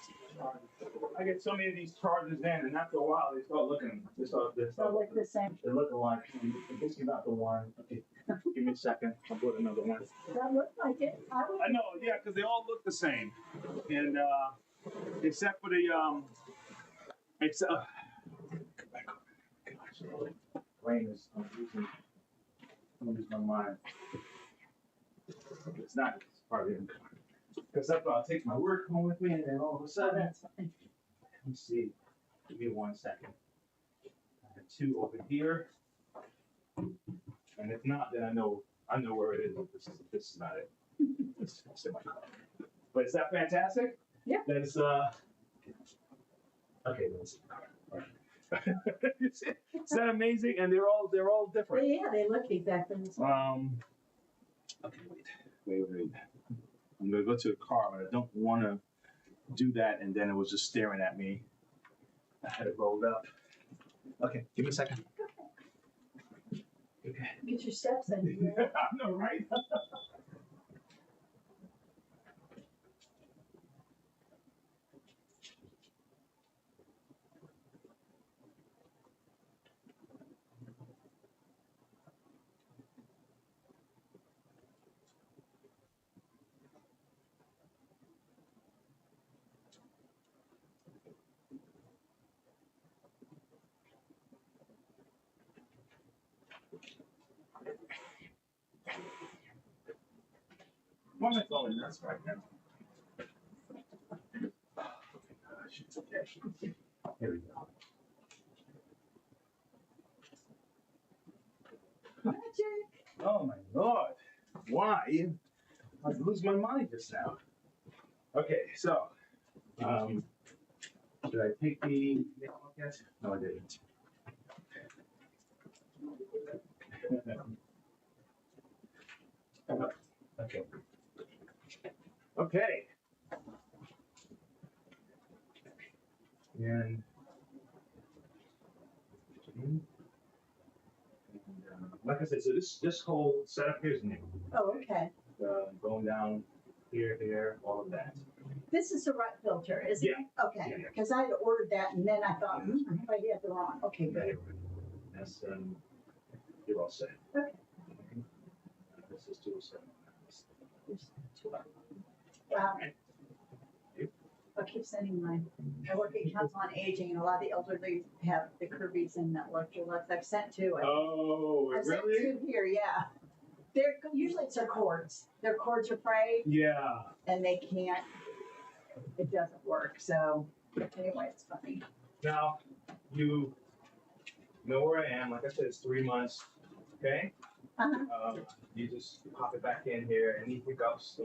I get so many of these chargers in, and after a while, they start looking. So look the same. They look alike. This is not the one. Okay, give me a second. I'll put another one. Does that look like it? I know, yeah, because they all look the same, and except for the brain is I'm losing my mind. It's not. It's probably because I'll take my work home with me, and then all of a sudden, That's fine. let me see. Give me 1 second. I have 2 over here, and if not, then I know where it is. This is not it. It's in my car. But is that fantastic? Yeah. That's okay. That's is that amazing? And they're all different. Yeah, they look exactly the same. Okay, wait. I'm gonna go to the car, but I don't want to do that, and then it was just staring at me. I had it rolled up. Okay, give me a second. Okay. Get your steps in. I know, right? Why am I going nuts right now? Gosh, it's okay. Here we go. Magic. Oh my lord. Why? I lose my mind just now. Okay, so should I take the yet? No, I didn't. Okay. Okay. And like I said, so this whole setup here is new. Oh, okay. Going down here, all of that. This is the right filter, isn't it? Okay, Yeah, yeah. because I had ordered that and then I thought, I hope I did the wrong. Okay, good. That's you're all set. Okay. This is 207. There's two of them. I'll keep sending mine. I work at Council on Aging, and a lot of the elderly have the Kirby's and Electrolux. I've sent two. Oh, I've sent really? two here, yeah. They're usually it's their cords. Their cords are frayed, Yeah. and they can't. It doesn't work. So anyway, it's funny. Now, you know where I am. Like I said, it's 3 months. Okay. You just pop it back in here. Any hiccups?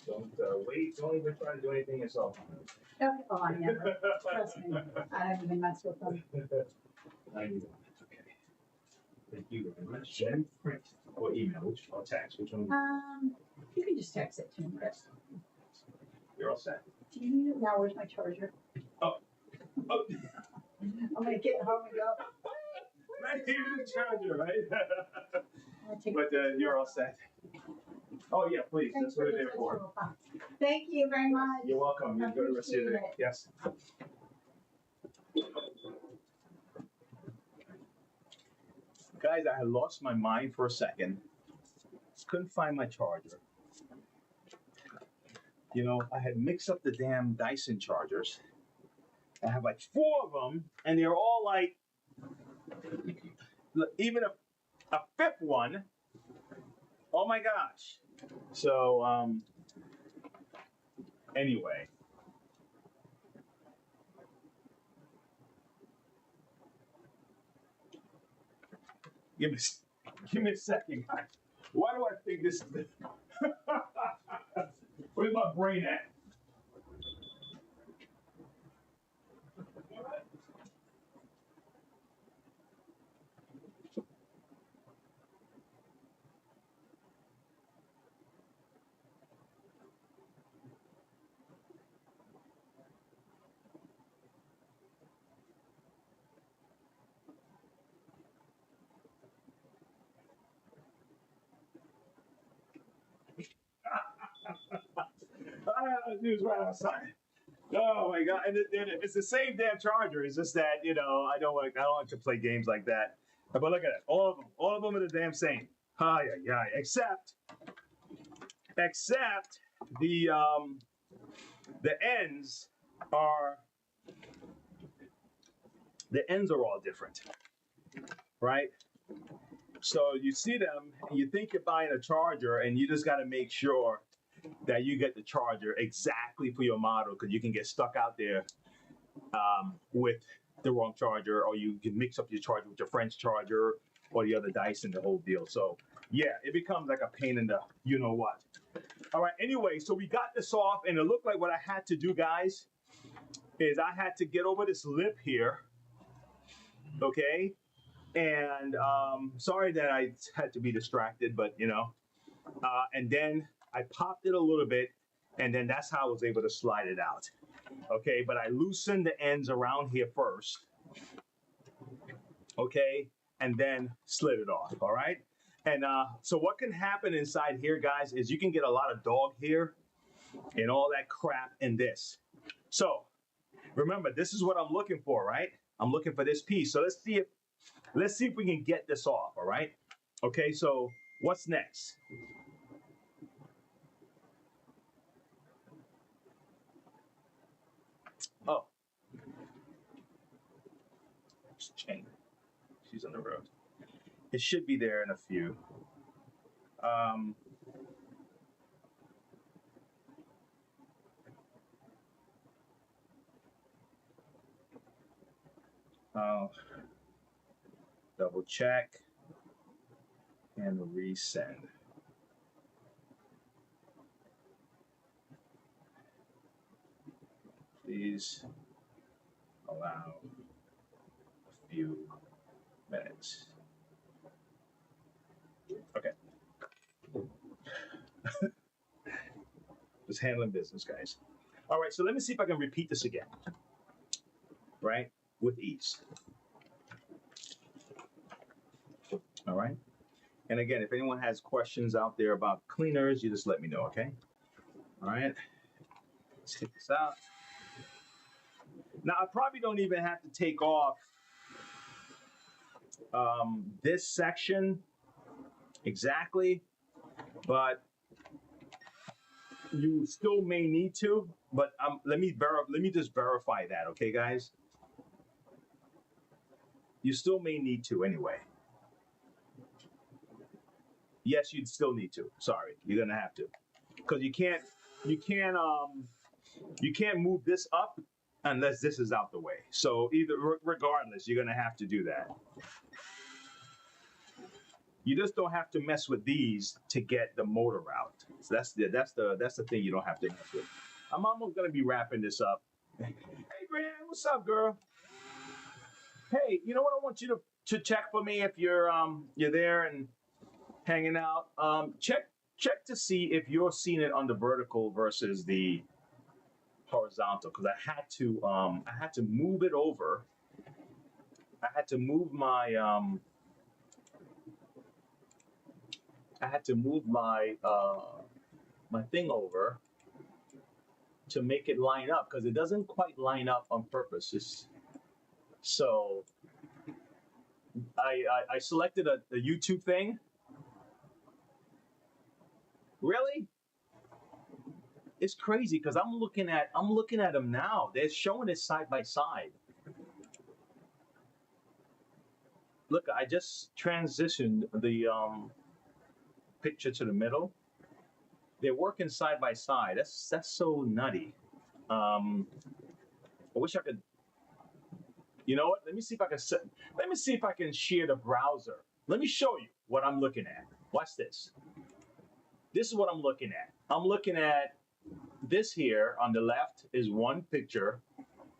Don't wait. Don't even try to do anything yourself. Okay. Oh, I never. Trust me. I don't even mess with them. I knew that. Okay. Thank you very much. Then print or email, or text, which one? You can just text it to me. Text. You're all set. Do you need it now? Where's my charger? Oh. I'm gonna get home and go. Right here in the charger, right? I'm gonna take But you're all set. Oh yeah, please. That's what they're for. Thank you very much. You're welcome. You enjoy the rest of your day. Appreciate Yes. Guys, I had lost my mind for a second. Couldn't find my charger. You know, I had mixed up the damn Dyson chargers. I have like 4 of them, and they're all like, even a 5th one. Oh my gosh. So, anyway. Give me a second, guys. Why do I think this is Where's my brain at? He was right outside. Oh my god! And it's the same damn charger. It's just that I don't like to play games like that. But look at it, all of them are the damn same. Yeah. Except the ends are all different, right? So you see them, and you think you're buying a charger, and you just got to make sure that you get the charger exactly for your model, because you can get stuck out there with the wrong charger, or you can mix up your charger with your friend's charger or the other Dyson, the whole deal. So yeah, it becomes like a pain in the you know what. All right, anyway, so we got this off, and it looked like what I had to do, guys, is I had to get over this lip here, okay? And sorry that I had to be distracted, but and then I popped it a little bit, and then that's how I was able to slide it out. Okay, but I loosened the ends around here first, okay, and then slid it off, all right? And so what can happen inside here, guys, is you can get a lot of dog hair and all that crap in this. So remember, this is what I'm looking for, right? I'm looking for this piece. So let's see if we can get this off, all right? Okay, so what's next? Oh, chain. She's on the road. It should be there in a few. I'll double check and resend. Please allow a few minutes. Okay. Just handling business, guys. All right, so let me see if I can repeat this again, right, with ease. All right. And again, if anyone has questions out there about cleaners, you just let me know, okay? All right. Let's hit this out. Now, I probably don't even have to take off this section exactly, but you still may need to. But let me just verify that, okay, guys? You still may need to anyway. Yes, you'd still need to. Sorry, you're gonna have to, because you can't move this up unless this is out the way. So regardless, you're gonna have to do that. You just don't have to mess with these to get the motor out. So that's the thing you don't have to mess with. I'm almost gonna be wrapping this up. Hey, Brian, what's up, girl? Hey, you know what? I want you to check for me if you're there and hanging out. Check to see if you're seeing it on the vertical versus the horizontal, because I had to move it over. I had to move my my thing over to make it line up, because it doesn't quite line up on purpose. So I selected a YouTube thing. Really? It's crazy, because I'm looking at them now. They're showing it side by side. Look, I just transitioned the picture to the middle. They're working side by side. That's so nutty. I wish I could. You know what? Let me see if I can share the browser. Let me show you what I'm looking at. Watch this. This is what I'm looking at. I'm looking at this here on the left is one picture,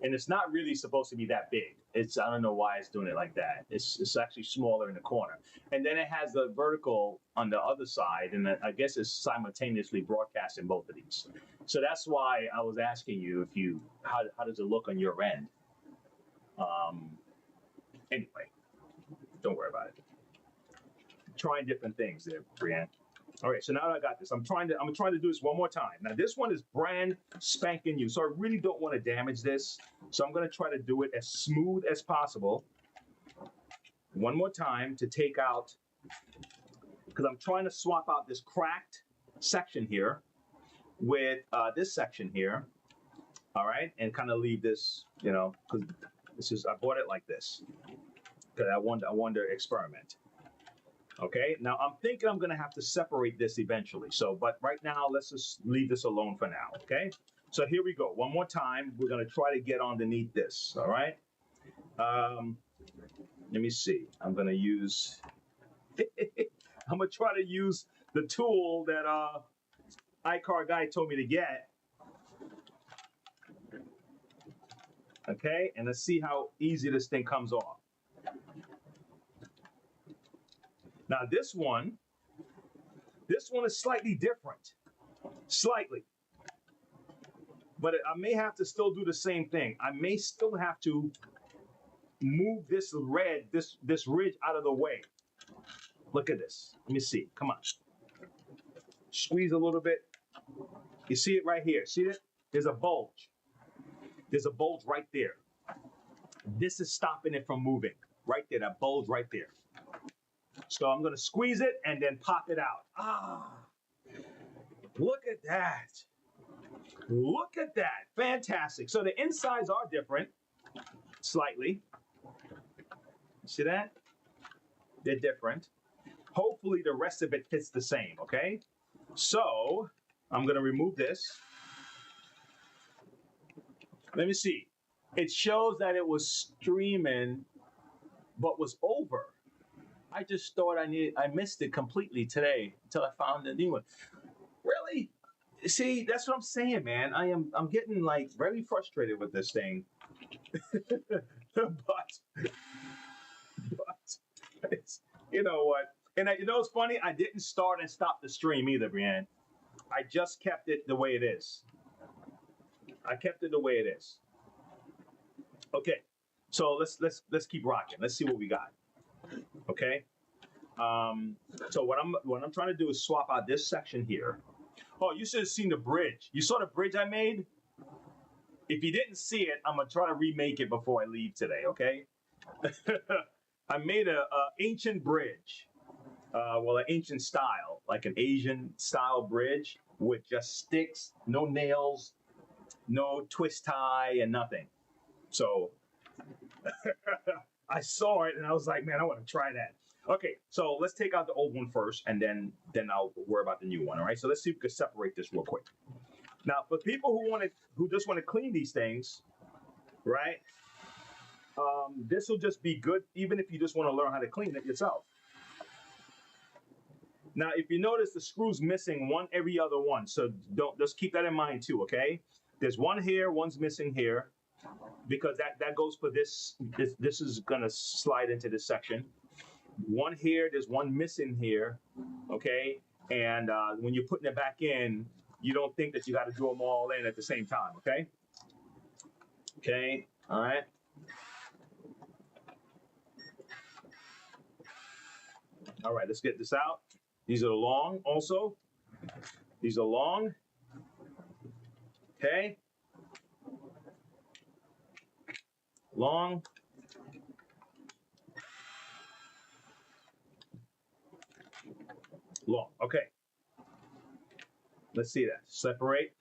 and it's not really supposed to be that big. It's, I don't know why it's doing it like that. It's actually smaller in the corner. And then it has the vertical on the other side, and I guess it's simultaneously broadcasting both of these. So that's why I was asking you if you, how does it look on your end? Anyway, don't worry about it. Trying different things there, Brianne. All right, so now that I got this, I'm trying to do this one more time. Now this one is brand spanking new, so I really don't want to damage this. So I'm going to try to do it as smooth as possible. One more time to take out, because I'm trying to swap out this cracked section here with this section here. All right, and kind of leave this, you know, because this is, I bought it like this because I wanted to experiment. Okay, now I'm thinking I'm gonna have to separate this eventually. So, but right now, let's just leave this alone for now, okay? So here we go, one more time. We're gonna try to get underneath this, all right? Let me see, I'm gonna use, I'm gonna try to use the tool that iCar guy told me to get. Okay, and let's see how easy this thing comes off. Now this one is slightly different, slightly. But I may have to still do the same thing. I may still have to move this this ridge out of the way. Look at this. Let me see. Come on. Squeeze a little bit. You see it right here. See it? There's a bulge. There's a bulge right there. This is stopping it from moving. Right there, that bulge right there. So I'm gonna squeeze it and then pop it out. Ah, look at that. Look at that, fantastic. So the insides are different, slightly. See that? They're different. Hopefully the rest of it fits the same, okay? So I'm gonna remove this. Let me see. It shows that it was streaming, but was over. I just thought I missed it completely today until I found a new one. Really? See, that's what I'm saying, man. I'm getting like very frustrated with this thing. but it's, you know what? And you know what's funny? I didn't start and stop the stream either, Brianne. I just kept it the way it is. I kept it the way it is. Okay, so let's keep rocking. Let's see what we got. Okay. So what I'm trying to do is swap out this section here. Oh, you should have seen the bridge. You saw the bridge I made? If you didn't see it, I'm gonna try to remake it before I leave today. Okay. I made a ancient bridge. Well, an ancient style, like an Asian style bridge with just sticks, no nails, no twist tie, and nothing. So I saw it and I was like, man, I want to try that. Okay, so let's take out the old one first, and then I'll worry about the new one. All right. So let's see if we can separate this real quick. Now, for people who just want to clean these things, right? This will just be good, even if you just want to learn how to clean it yourself. Now, if you notice, the screw's missing one every other one, so just keep that in mind too. Okay, there's one here, one's missing here, because that goes for this. This is gonna slide into this section. One here, there's one missing here, okay? And when you're putting it back in, you don't think that you got to do them all in at the same time, okay? Okay, all right. All right, let's get this out. These are long also. These are long, okay? Long. Long. Okay. Let's see that. Separate.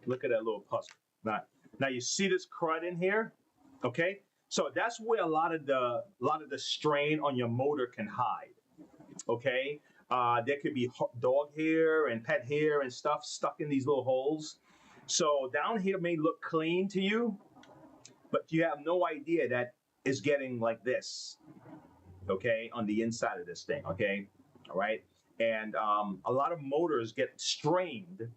Look at that little puzzle. Now you see this crud in here? Okay? So that's where a lot of the strain on your motor can hide. Okay? There could be dog hair and pet hair and stuff stuck in these little holes. So down here may look clean to you, but you have no idea that it's getting like this. Okay? On the inside of this thing. Okay? All right, and a lot of motors get strained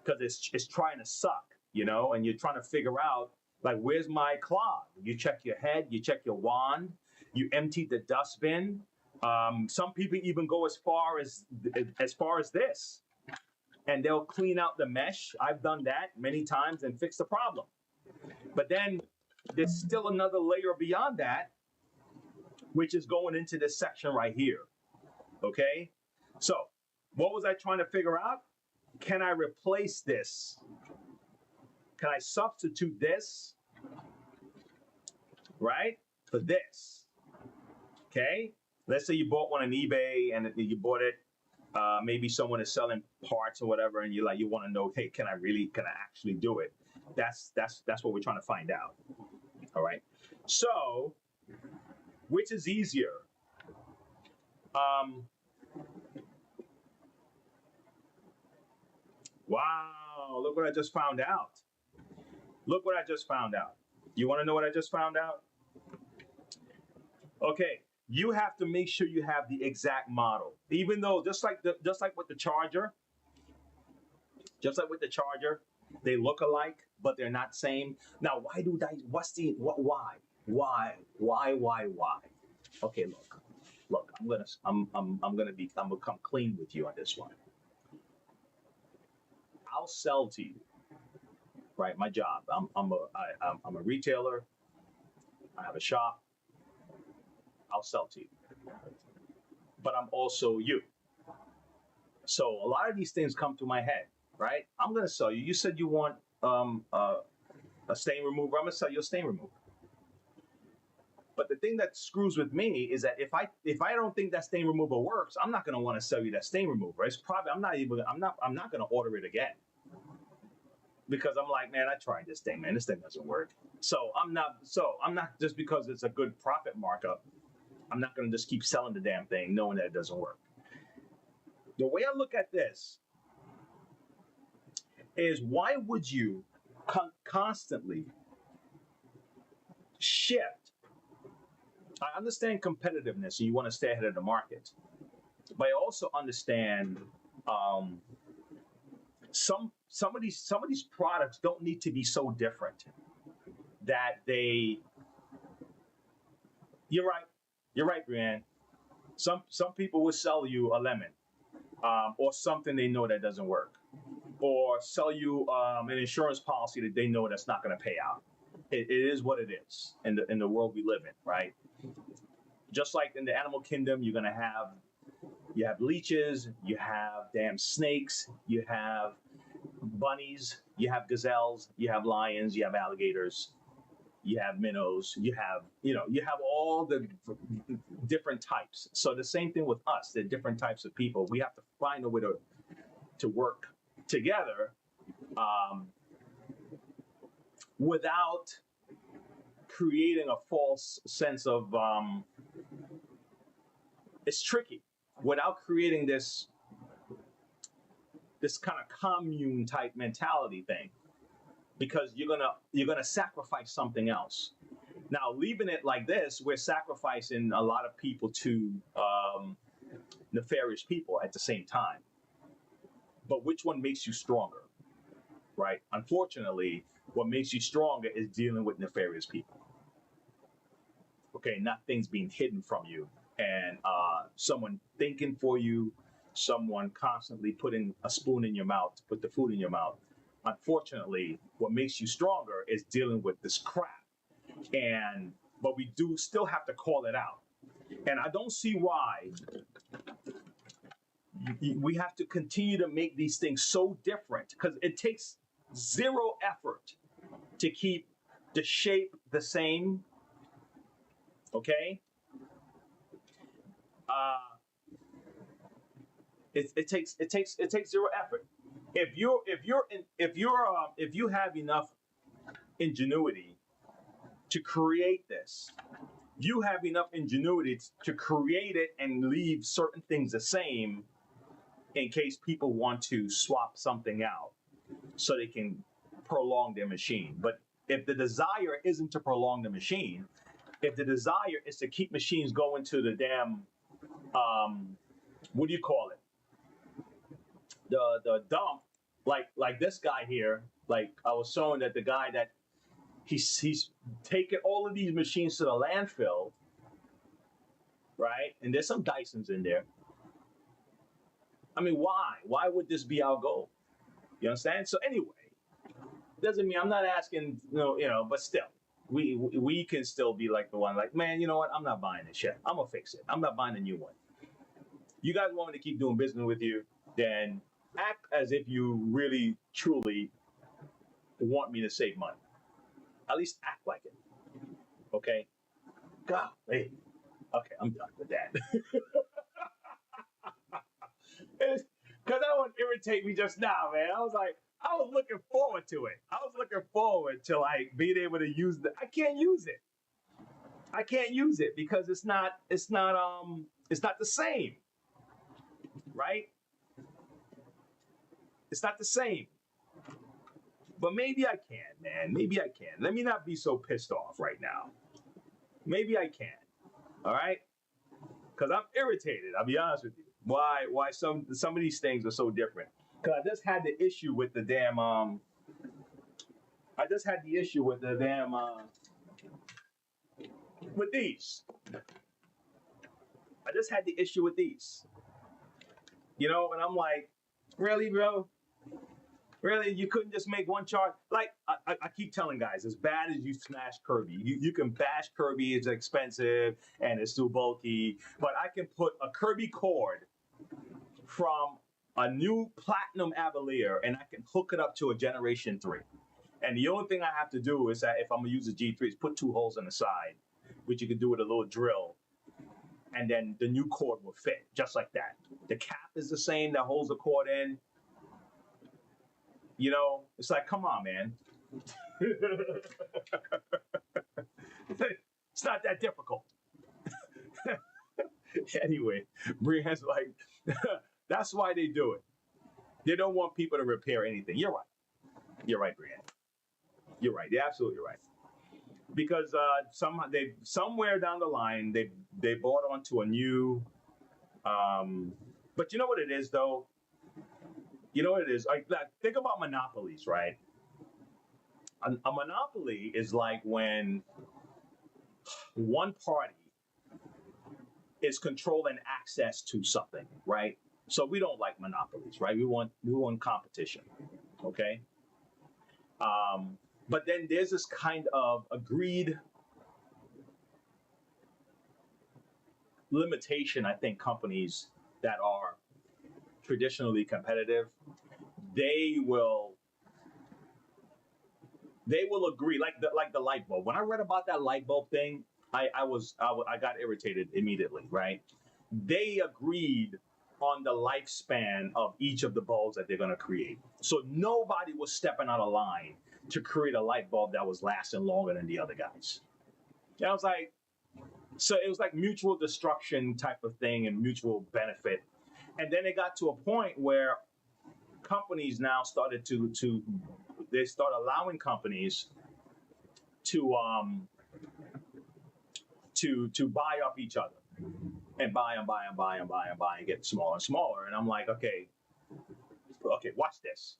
because it's trying to suck, you know, and you're trying to figure out like where's my clog. You check your head, you check your wand, you empty the dustbin. Some people even go as far as this, and they'll clean out the mesh. I've done that many times and fix the problem. But then there's still another layer beyond that, which is going into this section right here. Okay? So, what was I trying to figure out? Can I replace this? Can I substitute this, right, for this? Okay? Let's say you bought one on eBay and you bought it. Maybe someone is selling parts or whatever, and you want to know, hey, can I actually do it? That's what we're trying to find out. All right. So, which is easier? Wow, look what I just found out. Look what I just found out. You want to know what I just found out? Okay, you have to make sure you have the exact model. Even though just like with the charger, they look alike, but they're not same. Now, why? Why? Okay, look, I'm gonna come clean with you on this one. I'll sell to you, right? My job. I'm a retailer. I have a shop. I'll sell to you, but I'm also you. So a lot of these things come through my head, right? I'm gonna sell you. You said you want a stain remover. I'm gonna sell you a stain remover. But the thing that screws with me is that if I don't think that stain remover works, I'm not gonna want to sell you that stain remover. It's probably I'm not gonna order it again. Because I'm like, man, I tried this thing, man. This thing doesn't work. So I'm not just because it's a good profit markup, I'm not gonna just keep selling the damn thing knowing that it doesn't work. The way I look at this is, why would you constantly shift? I understand competitiveness and you want to stay ahead of the market, but I also understand some of these products don't need to be so different that they. You're right, Brianne. Some people will sell you a lemon, or something they know that doesn't work, or sell you an insurance policy that they know that's not going to pay out. It is what it is in the world we live in, right? Just like in the animal kingdom, you have leeches, you have damn snakes, you have bunnies, you have gazelles, you have lions, you have alligators, you have minnows, you have all the different types. So the same thing with us, the different types of people. We have to find a way to work together without creating a false sense of it's tricky, without creating this kind of commune type mentality thing, because you're gonna sacrifice something else. Now, leaving it like this, we're sacrificing a lot of people to nefarious people at the same time. But which one makes you stronger, right? Unfortunately, what makes you stronger is dealing with nefarious people. Okay, not things being hidden from you, and someone thinking for you, someone constantly putting a spoon in your mouth to put the food in your mouth. Unfortunately, what makes you stronger is dealing with this crap. But we do still have to call it out. And I don't see why we have to continue to make these things so different, because it takes zero effort to keep the shape the same. Okay? It takes zero effort. If you have enough ingenuity to create this, you have enough ingenuity to create it and leave certain things the same in case people want to swap something out so they can prolong their machine. But if the desire isn't to prolong the machine, if the desire is to keep machines going to the damn, what do you call it? The dump, like this guy here, like I was showing that the guy that he's taking all of these machines to the landfill, right? And there's some Dysons in there. I mean, why? Why would this be our goal? You understand? So anyway, doesn't mean I'm not asking, but still, we can still be like the one, like, man, you know what? I'm not buying this shit. I'm gonna fix it. I'm not buying a new one. You guys want me to keep doing business with you? Then act as if you really, truly want me to save money. At least act like it. Okay? God, hey. Okay, I'm done with that. Because that would irritate me just now, man. I was looking forward to it. I was looking forward to like being able to use I can't use it. I can't use it because it's not the same. Right? It's not the same. But maybe I can, man. Maybe I can. Let me not be so pissed off right now. Maybe I can. All right? Because I'm irritated. I'll be honest with you. Why some of these things are so different? Because I just had the issue with the damn with these. I just had the issue with these. And I'm like, really, bro? Really, you couldn't just make one chart? Like, I keep telling guys, as bad as you smash Kirby, you can bash Kirby, it's expensive and it's too bulky, but I can put a Kirby cord from a new Platinum Avalier and I can hook it up to a Generation 3. And the only thing I have to do is that if I'm going to use a G3 is put 2 holes on the side, which you can do with a little drill, and then the new cord will fit, just like that. The cap is the same that holds the cord in. It's like, come on, man. It's not that difficult. Anyway, Brienne's like, that's why they do it. They don't want people to repair anything. You're right. You're right, Brienne. You're right. You're absolutely right. Because somewhere down the line they bought onto a new. But you know what it is, though. You know what it is? Like think about monopolies, right? A monopoly is like when one party is controlling access to something, right? So we don't like monopolies, right? We want competition, okay? But then there's this kind of agreed limitation, I think companies that are traditionally competitive, they will agree, like the light bulb. When I read about that light bulb thing, I got irritated immediately, right? They agreed on the lifespan of each of the bulbs that they're going to create. So nobody was stepping out of line to create a light bulb that was lasting longer than the other guys. And I was like, so it was like mutual destruction type of thing and mutual benefit. And then it got to a point where companies now started they start allowing companies to buy up each other and buy and get smaller and smaller. And I'm like, okay, watch this.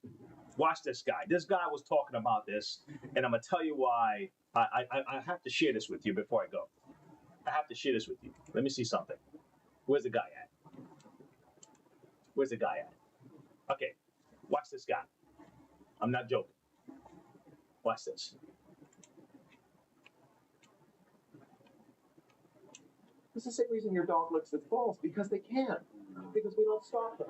Watch this guy. This guy was talking about this, and I'm gonna tell you why. I have to share this with you before I go. I have to share this with you. Let me see something. Where's the guy at? Where's the guy at? Okay, watch this guy. I'm not joking. Watch this. It's the same reason your dog licks its balls, because they can. Because we don't stop them.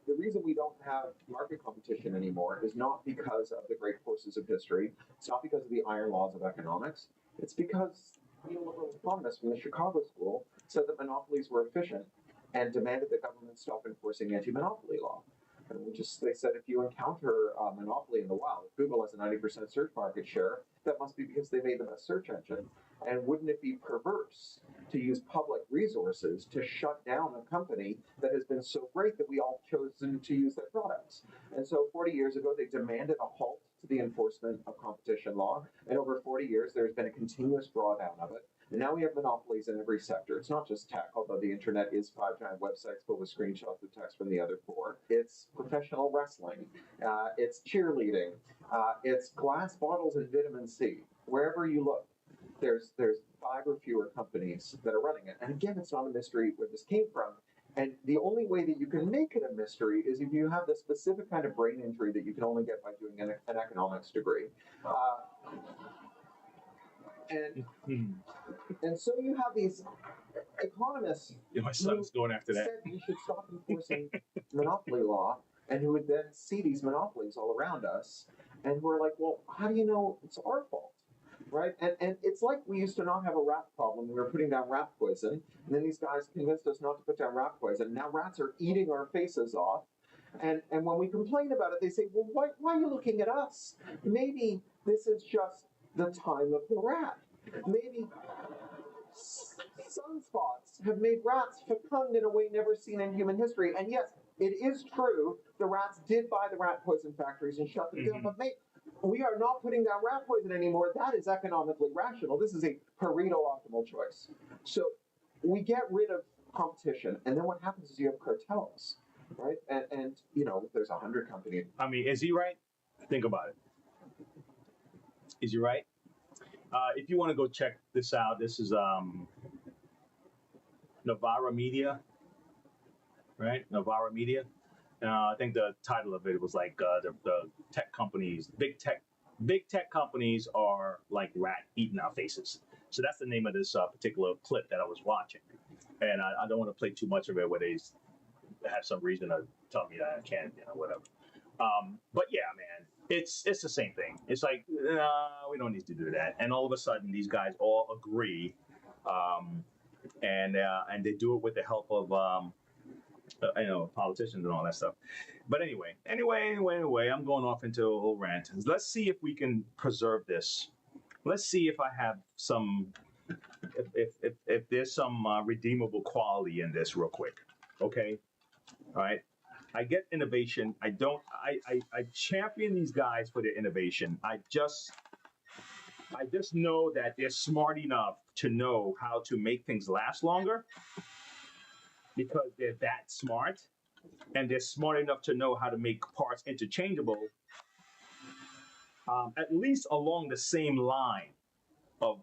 The reason we don't have market competition anymore is not because of the great forces of history. It's not because of the iron laws of economics. It's because neoliberal economists from the Chicago School said that monopolies were efficient and demanded that government stop enforcing anti-monopoly law. And they said if you encounter a monopoly in the wild, Google has a 90% search market share, that must be because they made the best search engine. And wouldn't it be perverse to use public resources to shut down a company that has been so great that we all chosen to use their products? And so 40 years ago, they demanded a halt to the enforcement of competition law. And over 40 years, there's been a continuous drawdown of it. And now we have monopolies in every sector. It's not just tech, although the internet is 5 giant websites filled with screenshots of text from the other 4. It's professional wrestling. It's cheerleading. It's glass bottles and vitamin C. Wherever you look, there's 5 or fewer companies that are running it. And again, it's not a mystery where this came from. And the only way that you can make it a mystery is if you have the specific kind of brain injury that you can only get by doing an economics degree. And so you have these economists My son's going after that. said we should stop enforcing monopoly law, and who would then see these monopolies all around us, and we're like, well, how do you know it's our fault? Right? And it's like we used to not have a rat problem. We were putting down rat poison, and then these guys convinced us not to put down rat poison. Now rats are eating our faces off. And when we complain about it, they say, well, why are you looking at us? Maybe this is just the time of the rat. Maybe sunspots have made rats fecund in a way never seen in human history. And yes, it is true, the rats did buy the rat poison factories and shut them down, but we are not putting down rat poison anymore. That is economically rational. This is a Pareto optimal choice. So we get rid of competition, and then what happens is you have cartels, right? And you know, there's 100 companies. I mean, is he right? Think about it. Is he right? If you want to go check this out, this is Novara Media, right? Novara Media. I think the title of it was like the tech companies, big tech companies are like rat eating our faces. So that's the name of this particular clip that I was watching. And I don't want to play too much of it where they have some reason to tell me that I can't, you know, whatever. But yeah, man, it's the same thing. It's like, we don't need to do that. And all of a sudden, these guys all agree, and they do it with the help of you know, politicians and all that stuff. But anyway, I'm going off into a whole rant. Let's see if we can preserve this. Let's see if I have some, if there's some redeemable quality in this real quick. Okay, all right. I get innovation. I champion these guys for their innovation. I just know that they're smart enough to know how to make things last longer, because they're that smart, and they're smart enough to know how to make parts interchangeable, at least along the same line of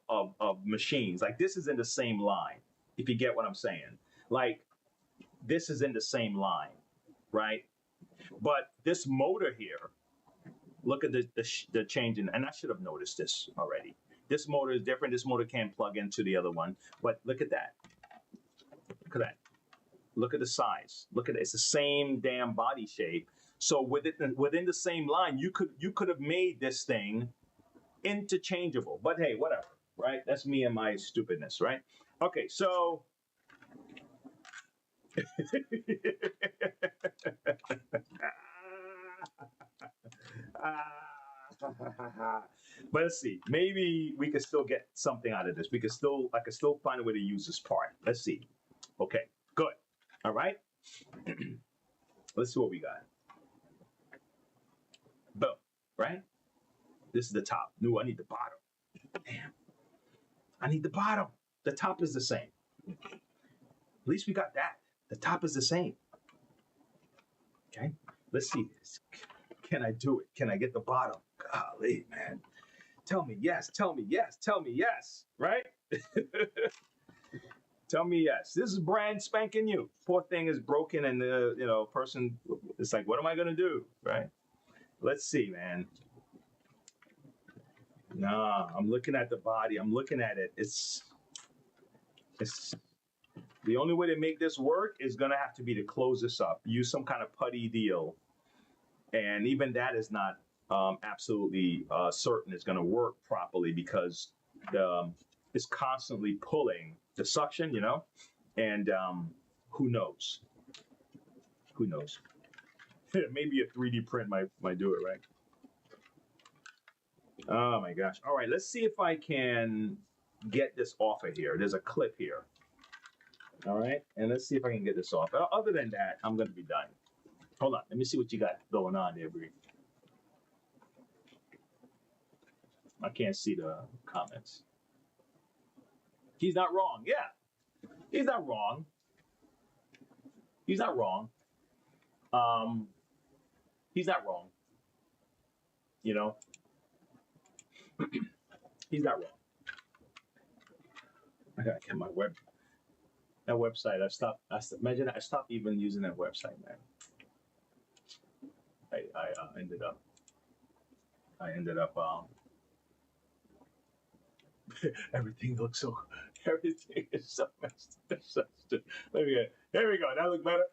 machines. Like this is in the same line, if you get what I'm saying. Like this is in the same line, right? But this motor here, look at the change in, and I should have noticed this already. This motor is different. This motor can't plug into the other one, but look at that. Look at that. Look at the size. Look at it. It's the same damn body shape. So within the same line, you could have made this thing interchangeable. But hey, whatever, right? That's me and my stupidness, right? Okay, so but let's see. Maybe we could still get something out of this. I could still find a way to use this part. Let's see. Okay, good. All right. Let's see what we got. Boom. Right? This is the top. No, I need the bottom. Damn. I need the bottom. The top is the same. At least we got that. The top is the same. Okay. Let's see this. Can I do it? Can I get the bottom? Golly, man. Tell me yes. Tell me yes. Tell me yes. Right? Tell me yes. This is brand spanking new. Poor thing is broken, and the person is like, what am I gonna do? Right? Let's see, man. Nah, I'm looking at the body. I'm looking at it. It's the only way to make this work is gonna have to be to close this up. Use some kind of putty deal, and even that is not absolutely certain it's gonna work properly, because it's constantly pulling the suction, and who knows? Who knows? Maybe a 3D print might do it, right? Oh my gosh. All right, let's see if I can get this off of here. There's a clip here. All right, and let's see if I can get this off. Other than that, I'm gonna be done. Hold on, let me see what you got going on there, Bree. I can't see the comments. He's not wrong. Yeah, he's not wrong. He's not wrong. He's not wrong. You know, he's not wrong. I gotta get my that website. Imagine I stopped even using that website, man. I ended up everything looks so everything is so messed up. So let me get here we go. That look better.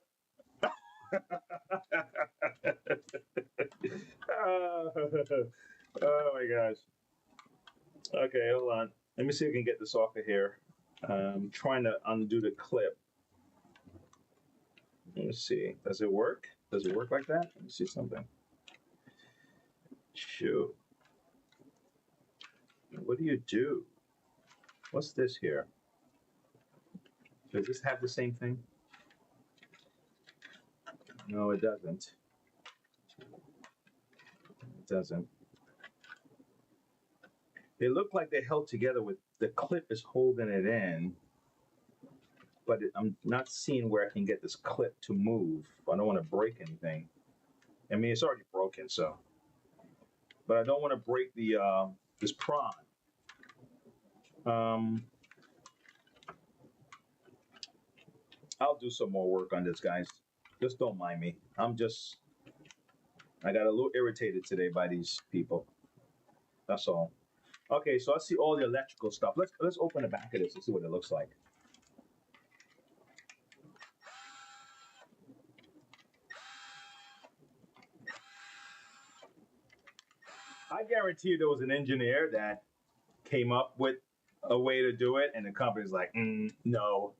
Oh my gosh. Okay, hold on. Let me see if I can get this off of here. I'm trying to undo the clip. Let me see. Does it work? Does it work like that? Let me see something. Shoot. What do you do? What's this here? Does this have the same thing? No, it doesn't. It doesn't. They look like they're held together with the clip is holding it in, but I'm not seeing where I can get this clip to move. I don't want to break anything. I mean, it's already broken, so. But I don't want to break the this prong. I'll do some more work on this, guys. Just don't mind me. I got a little irritated today by these people. That's all. Okay, so I see all the electrical stuff. Let's open the back of this and see what it looks like. I guarantee you there was an engineer that came up with a way to do it, and the company's like, no,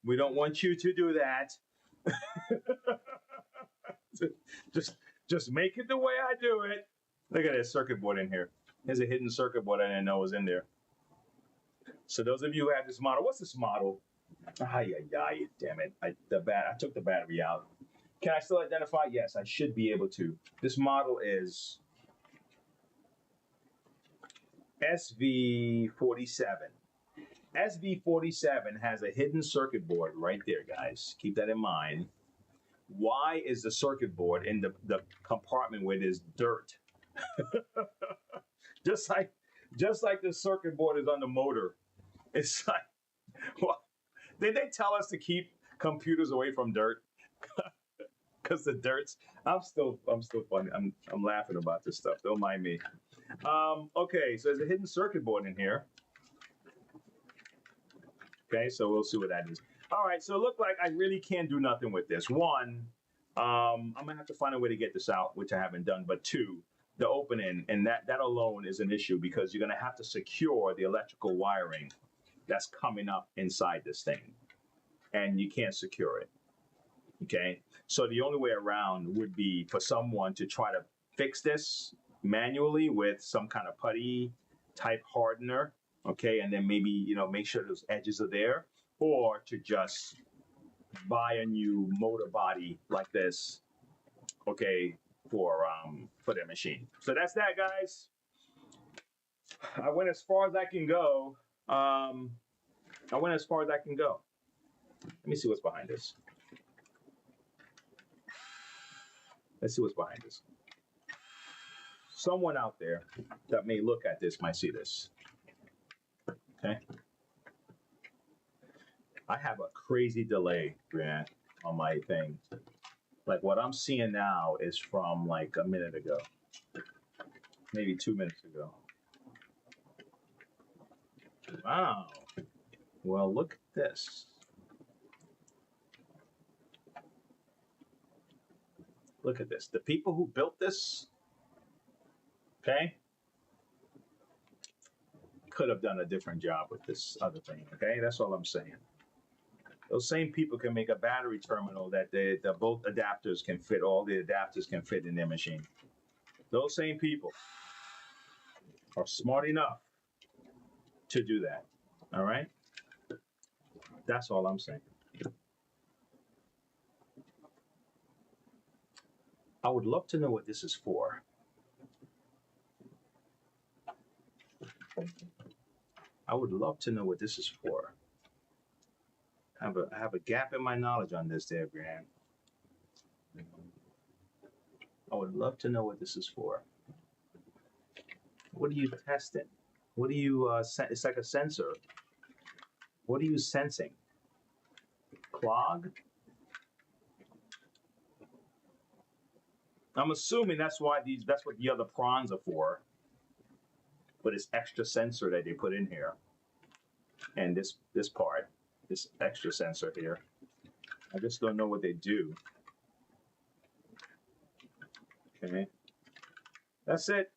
we don't want you to do that. just make it the way I do it. Look at this circuit board in here. There's a hidden circuit board I didn't know was in there. So those of you who have this model, what's this model? Damn it. I took the battery out. Can I still identify? Yes, I should be able to. This model is SV47. SV47 has a hidden circuit board right there, guys. Keep that in mind. Why is the circuit board in the compartment where there's dirt? just like the circuit board is on the motor. It's like, well, did they tell us to keep computers away from dirt? Because the dirt's. I'm still funny. I'm laughing about this stuff. Don't mind me. Okay, so there's a hidden circuit board in here. Okay, so we'll see what that is. All right, so it looked like I really can't do nothing with this. One, I'm gonna have to find a way to get this out, which I haven't done. But two, the opening, and that alone is an issue because you're gonna have to secure the electrical wiring that's coming up inside this thing, and you can't secure it. Okay, so the only way around would be for someone to try to fix this manually with some kind of putty type hardener. Okay, and then maybe make sure those edges are there, or to just buy a new motor body like this. Okay, for their machine. So that's that, guys. I went as far as I can go. Let me see what's behind this. Let's see what's behind this. Someone out there that may look at this might see this. Okay. I have a crazy delay, Grant, on my thing. Like what I'm seeing now is from like a minute ago, maybe 2 minutes ago. Wow. Well, look at this. Look at this. The people who built this, okay, could have done a different job with this other thing, okay? That's all I'm saying. Those same people can make a battery terminal that the both adapters can fit, all the adapters can fit in their machine. Those same people are smart enough to do that, all right? That's all I'm saying. I would love to know what this is for. I would love to know what this is for. I have a gap in my knowledge on this, there, Brian. I would love to know what this is for. What are you testing? What are you, it's like a sensor. What are you sensing? Clog? I'm assuming that's what the other prawns are for. But it's extra sensor that they put in here. And this part, this extra sensor here. I just don't know what they do. Okay. That's it.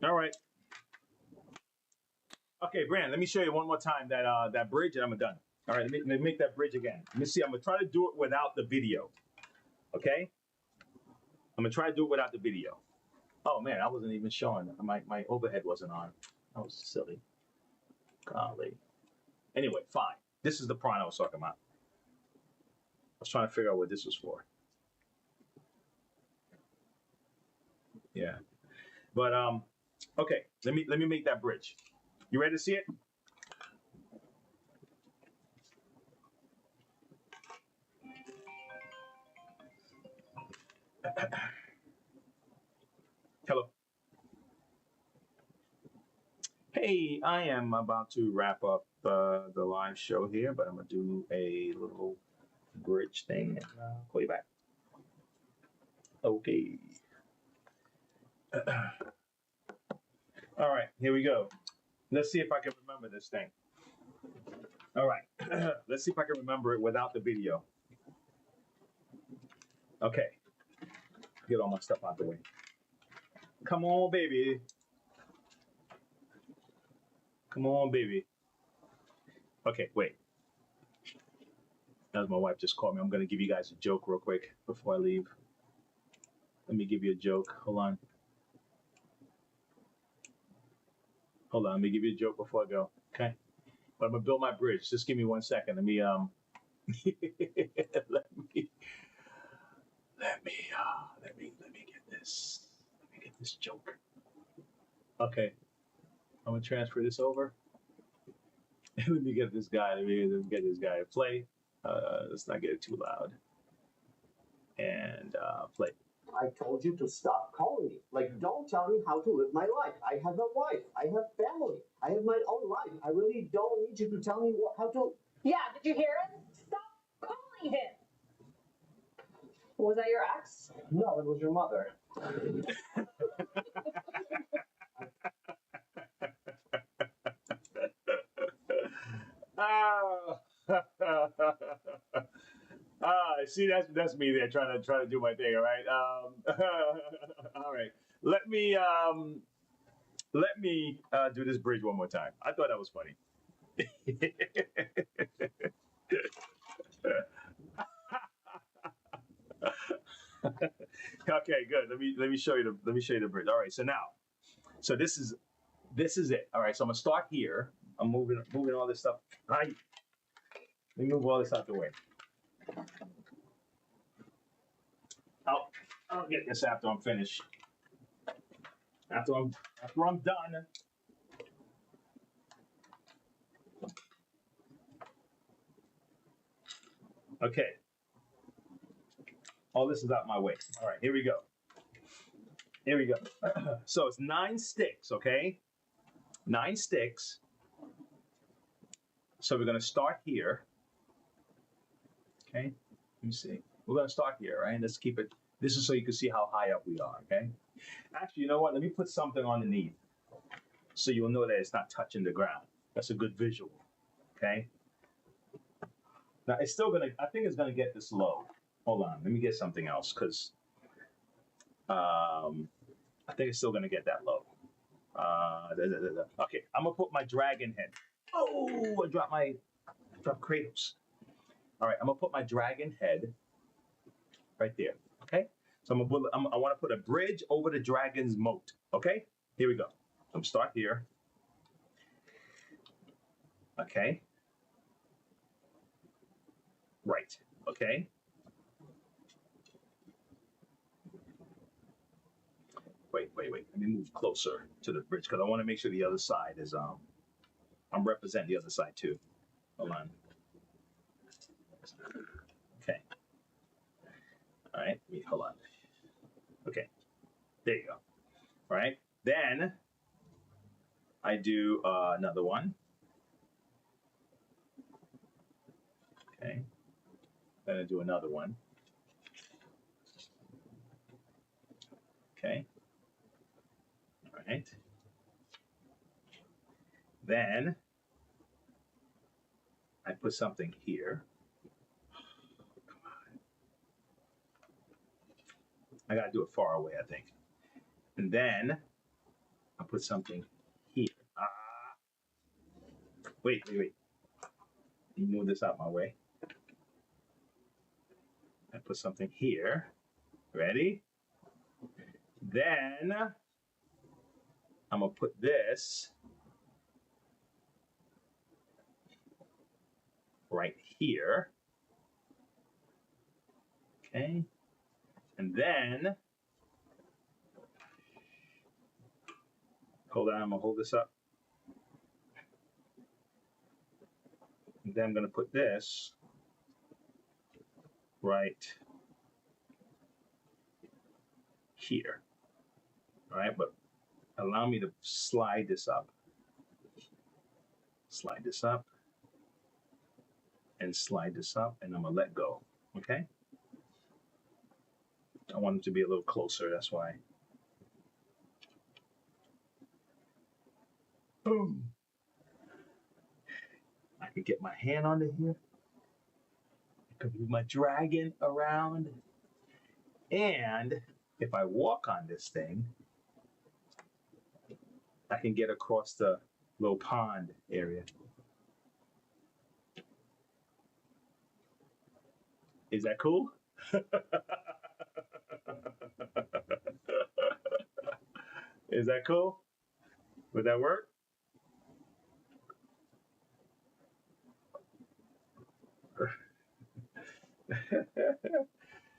All right. Okay, Brandon, let me show you one more time that bridge and I'm done. All right, let me make that bridge again. Let me see. I'm gonna try to do it without the video. Okay? I'm gonna try to do it without the video. Oh man, I wasn't even showing. My overhead wasn't on. That was silly. Golly. Anyway, fine. This is the prawn I was talking about. I was trying to figure out what this was for. Yeah. But okay, let me make that bridge. You ready to see it? Hello. Hey, I am about to wrap up the live show here, but I'm gonna do a little bridge thing and call you back. Okay. All right, here we go. Let's see if I can remember this thing. All right, let's see if I can remember it without the video. Okay, get all my stuff out the way. Come on, baby. Come on, baby. Okay, wait. As my wife just called me, I'm gonna give you guys a joke real quick before I leave. Let me give you a joke. Hold on. Hold on, let me give you a joke before I go. Okay. But I'm gonna build my bridge. Just give me 1 second. Let me let me get this. Let me get this joke. Okay. I'm gonna transfer this over. Let me get this guy. Let me get this guy to play. Let's not get it too loud. And play. I told you to stop calling me. Like, don't tell me how to live my life. I have a wife. I have family. I have my own life. I really don't need you to tell me how to. Yeah, did you hear it? Stop calling him. Was that your ex? No, it was your mother. See, that's me there trying to do my thing. All right. All right. Let me do this bridge one more time. I thought that was funny. Okay, good. Let me show you the bridge. All right. So now, this is it. All right. So I'm gonna start here. I'm moving all this stuff. Right. Let me move all this out the way. I'll get this after I'm finished. After I'm done. Okay. All this is out my way. All right, here we go. Here we go. So it's 9 sticks, okay? 9 sticks. So we're gonna start here. Okay, let me see. We're gonna start here, right? Let's keep it. This is so you can see how high up we are, okay? Actually, you know what? Let me put something underneath so you'll know that it's not touching the ground. That's a good visual, okay? Now it's still gonna, I think it's gonna get this low. Hold on, let me get something else because I think it's still gonna get that low. Okay, I'm gonna put my dragon head. Oh, I dropped Kratos. All right, I'm gonna put my dragon head right there. Okay, so I want to put a bridge over the dragon's moat. Okay, here we go. I'm start here. Okay. Right. Okay. Wait. Let me move closer to the bridge because I want to make sure the other side is I'm representing the other side too. Hold on. Okay. All right. Hold on. Okay. There you go. All right. Then I do another one. Okay. Then I do another one. Okay. All right. Then I put something here. Come on. I gotta do it far away, I think. And then I put something here. Wait. You move this out my way. I put something here. Ready? Then I'm gonna put this right here. Okay. And then hold on, I'm gonna hold this up. And then I'm gonna put this right here. All right, but allow me to slide this up. Slide this up and slide this up, and I'm gonna let go. Okay? I want it to be a little closer, that's why. Boom. I can get my hand under here. I can move my dragon around. And if I walk on this thing, I can get across the little pond area. Is that cool? Is that cool? Would that work?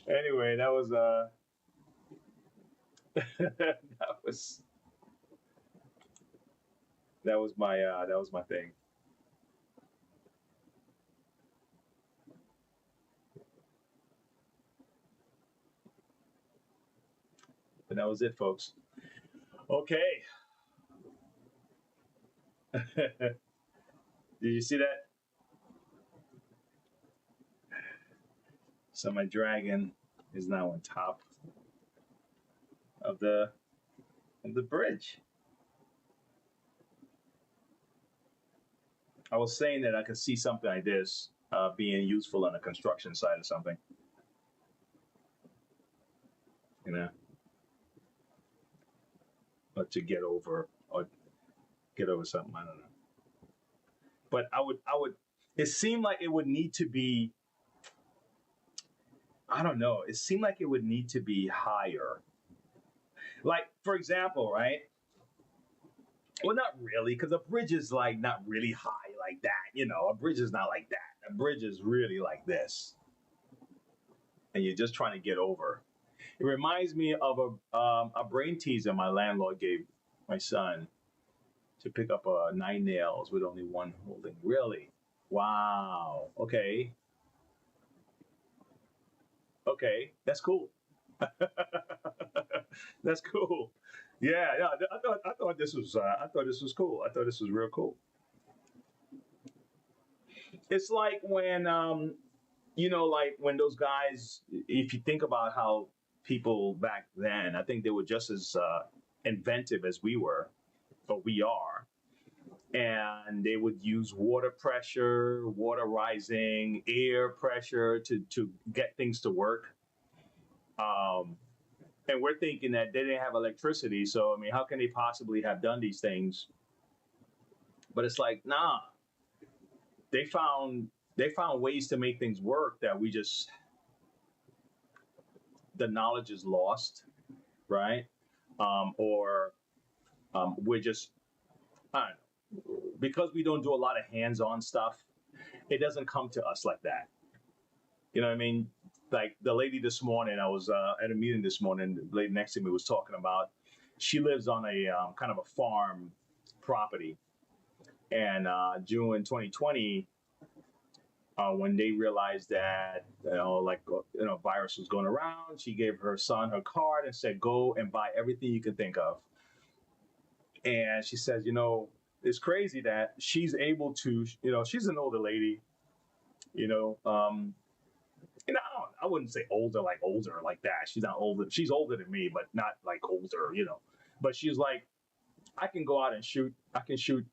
Anyway, that was that was my thing. And that was it, folks. Okay. Did you see that? So my dragon is now on top of the bridge. I was saying that I could see something like this being useful on the construction side or something. You know, or to get over something. I don't know. But I would. It seemed like it would need to be. I don't know. It seemed like it would need to be higher. Like, for example, right? Well, not really, because a bridge is like not really high like that. You know, a bridge is not like that. A bridge is really like this, and you're just trying to get over. It reminds me of a brain teaser my landlord gave my son to pick up 9 nails with only one holding. Really? Wow. Okay. Okay, that's cool. That's cool. Yeah. I thought this was cool. I thought this was real cool. It's like when like when those guys. If you think about how people back then, I think they were just as inventive as we were, but we are. And they would use water pressure, water rising, air pressure to get things to work. And we're thinking that they didn't have electricity, so I mean, how can they possibly have done these things? But it's like, nah, they found ways to make things work that the knowledge is lost, right? Or we're just, I don't know. Because we don't do a lot of hands-on stuff, it doesn't come to us like that. You know what I mean? Like the lady this morning, I was at a meeting this morning, the lady next to me was talking about, she lives on a kind of a farm property. And June 2020, when they realized that virus was going around, she gave her son her card and said, "Go and buy everything you can think of." And she says, it's crazy that she's able to, she's an older lady, you know, um, I wouldn't say older like that. She's not older. She's older than me, but not like older. But she's like, I can go out and shoot. I can shoot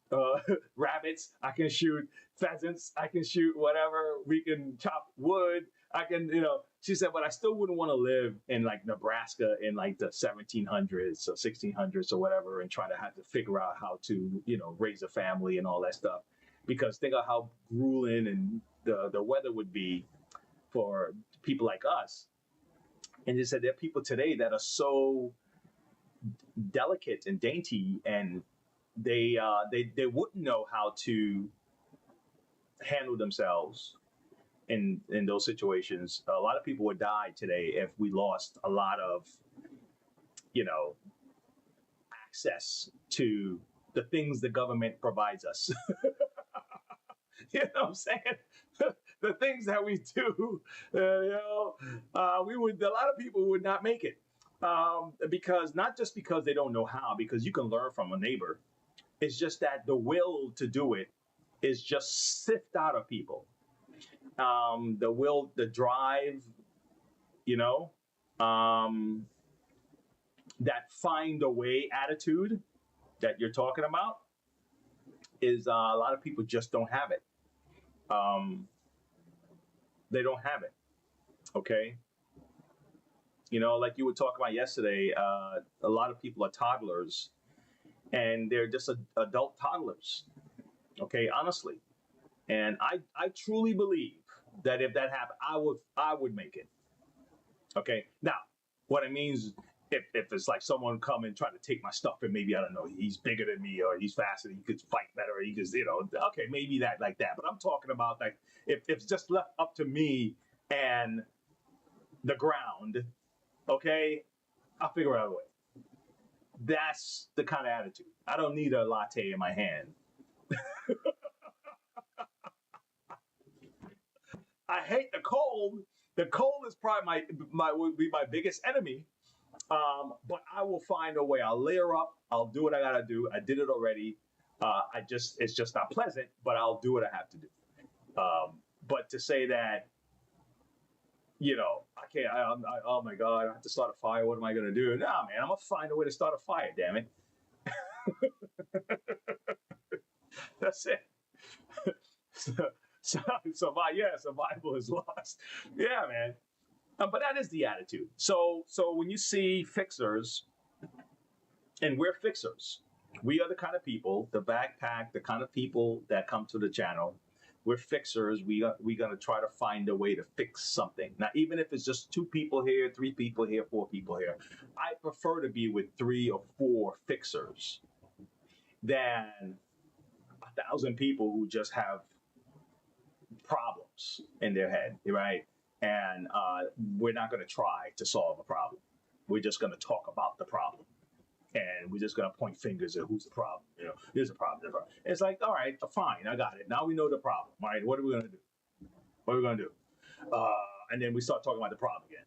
rabbits. I can shoot pheasants. I can shoot whatever. We can chop wood. I can, She said, but I still wouldn't want to live in like Nebraska in like the 1700s or 1600s or whatever, and try to have to figure out how to, raise a family and all that stuff. Because think of how grueling and the weather would be for people like us. And they said there are people today that are so delicate and dainty, and they wouldn't know how to handle themselves in those situations. A lot of people would die today if we lost a lot of access to the things the government provides us. You know what I'm saying? The things that we do, a lot of people would not make it. Because not just because they don't know how, because you can learn from a neighbor. It's just that the will to do it is just sift out of people. The will, the drive, that find a way attitude that you're talking about is a lot of people just don't have it. They don't have it. Okay. Like you were talking about yesterday, a lot of people are toddlers, and they're just adult toddlers. Okay, honestly, and I truly believe that if that happened, I would make it. Okay, now what it means, if it's like someone come and try to take my stuff, and maybe I don't know, he's bigger than me, or he's faster, he could fight better, or he just okay, maybe that like that. But I'm talking about like if it's just left up to me and the ground. Okay, I'll figure out a way. That's the kind of attitude. I don't need a latte in my hand. I hate the cold. The cold is probably would be my biggest enemy. But I will find a way. I'll layer up. I'll do what I gotta do. I did it already. It's just not pleasant, but I'll do what I have to do. But to say that, I can't. Oh my God, I have to start a fire. What am I gonna do? Nah, man, I'm gonna find a way to start a fire. Damn it. That's it. Survival is lost. Yeah, man. But that is the attitude. So when you see fixers, and we're fixers, we are the kind of people, the backpack, the kind of people that come to the channel. We're fixers. We're gonna try to find a way to fix something. Now, even if it's just 2 people here, 3 people here, 4 people here, I prefer to be with 3 or 4 fixers than 1,000 people who just have problems in their head, right? And we're not going to try to solve a problem. We're just going to talk about the problem. And we're just going to point fingers at who's the problem. There's a problem. It's like, all right, fine, I got it. Now we know the problem. All right, what are we going to do? What are we going to do? And then we start talking about the problem again.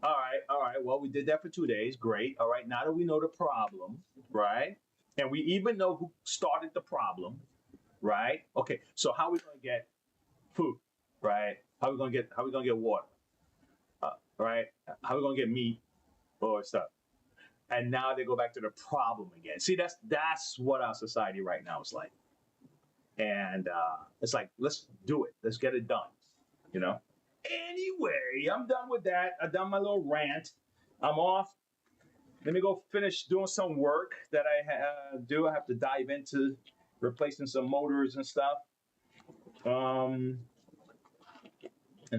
All right, well, we did that for 2 days. Great. All right, now that we know the problem, right? And we even know who started the problem, right? Okay, so how are we going to get food, right? How are we going to get water? Right? How are we going to get meat or stuff? And now they go back to the problem again. See, that's what our society right now is like. And it's like, let's do it. Let's get it done. Anyway, I'm done with that. I've done my little rant. I'm off. Let me go finish doing some work that I do. I have to dive into replacing some motors and stuff. And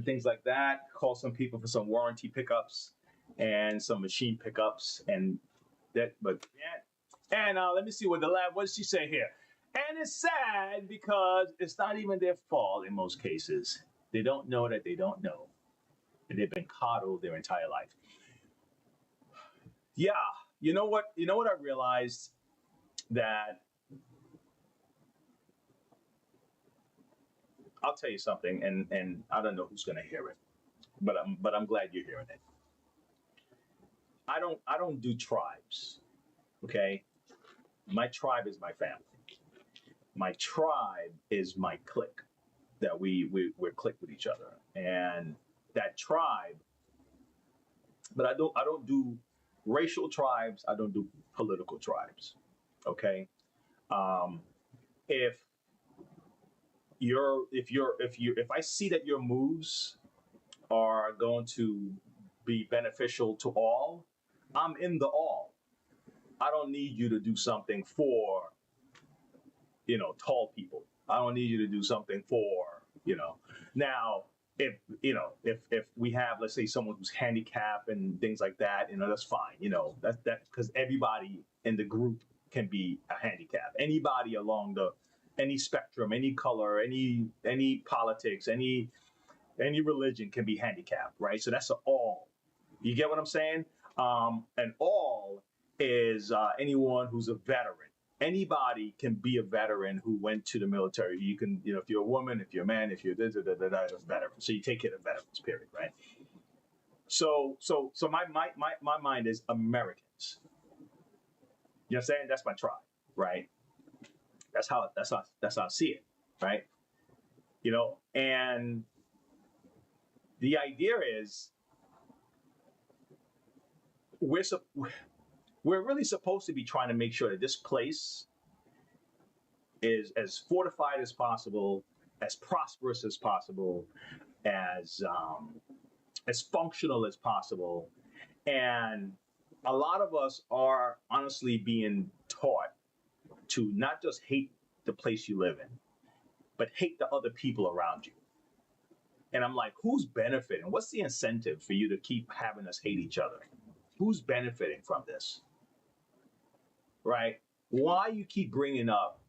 things like that. Call some people for some warranty pickups and some machine pickups and that. But yeah. And let me see what does she say here? And it's sad because it's not even their fault in most cases. They don't know that they don't know, and they've been coddled their entire life. Yeah, you know what? I realized that I'll tell you something, and I don't know who's going to hear it, but I'm glad you're hearing it. I don't do tribes. Okay, my tribe is my family. My tribe is my clique that we're clique with each other, and that tribe. But I don't do racial tribes. I don't do political tribes. Okay, um, if if I see that your moves are going to be beneficial to all, I'm in the all. I don't need you to do something for, tall people. I don't need you to do something for, now if if we have, let's say, someone who's handicapped and things like that, that's fine. That because everybody in the group can be a handicap. Anybody along any spectrum, any color, any politics, any religion can be handicapped, right? So that's an all. You get what I'm saying? An all is anyone who's a veteran. Anybody can be a veteran who went to the military. You can, if you're a woman, if you're a man, if you're a veteran. So you take care of veterans, period, right? So my mind is Americans. You know what I'm saying? That's my tribe, right? That's how I see it, right? And the idea is we're really supposed to be trying to make sure that this place is as fortified as possible, as prosperous as possible, as functional as possible. And a lot of us are honestly being taught to not just hate the place you live in, but hate the other people around you. And I'm like, who's benefiting? What's the incentive for you to keep having us hate each other? Who's benefiting from this? Right? Why you keep bringing up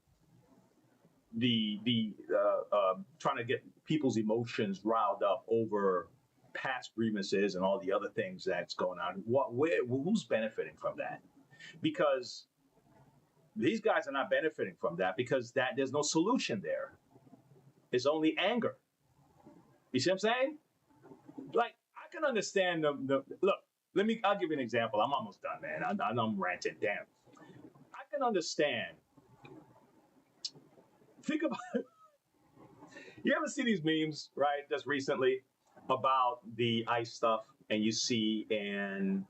the trying to get people's emotions riled up over past grievances and all the other things that's going on? Who's benefiting from that? Because these guys are not benefiting from that, because there's no solution there. It's only anger. You see what I'm saying? Like, I can understand the look. I'll give you an example. I'm almost done, man. I'm ranting. Damn. I can understand. Think about it. You ever see these memes, right? Just recently about the ICE stuff, and you see, and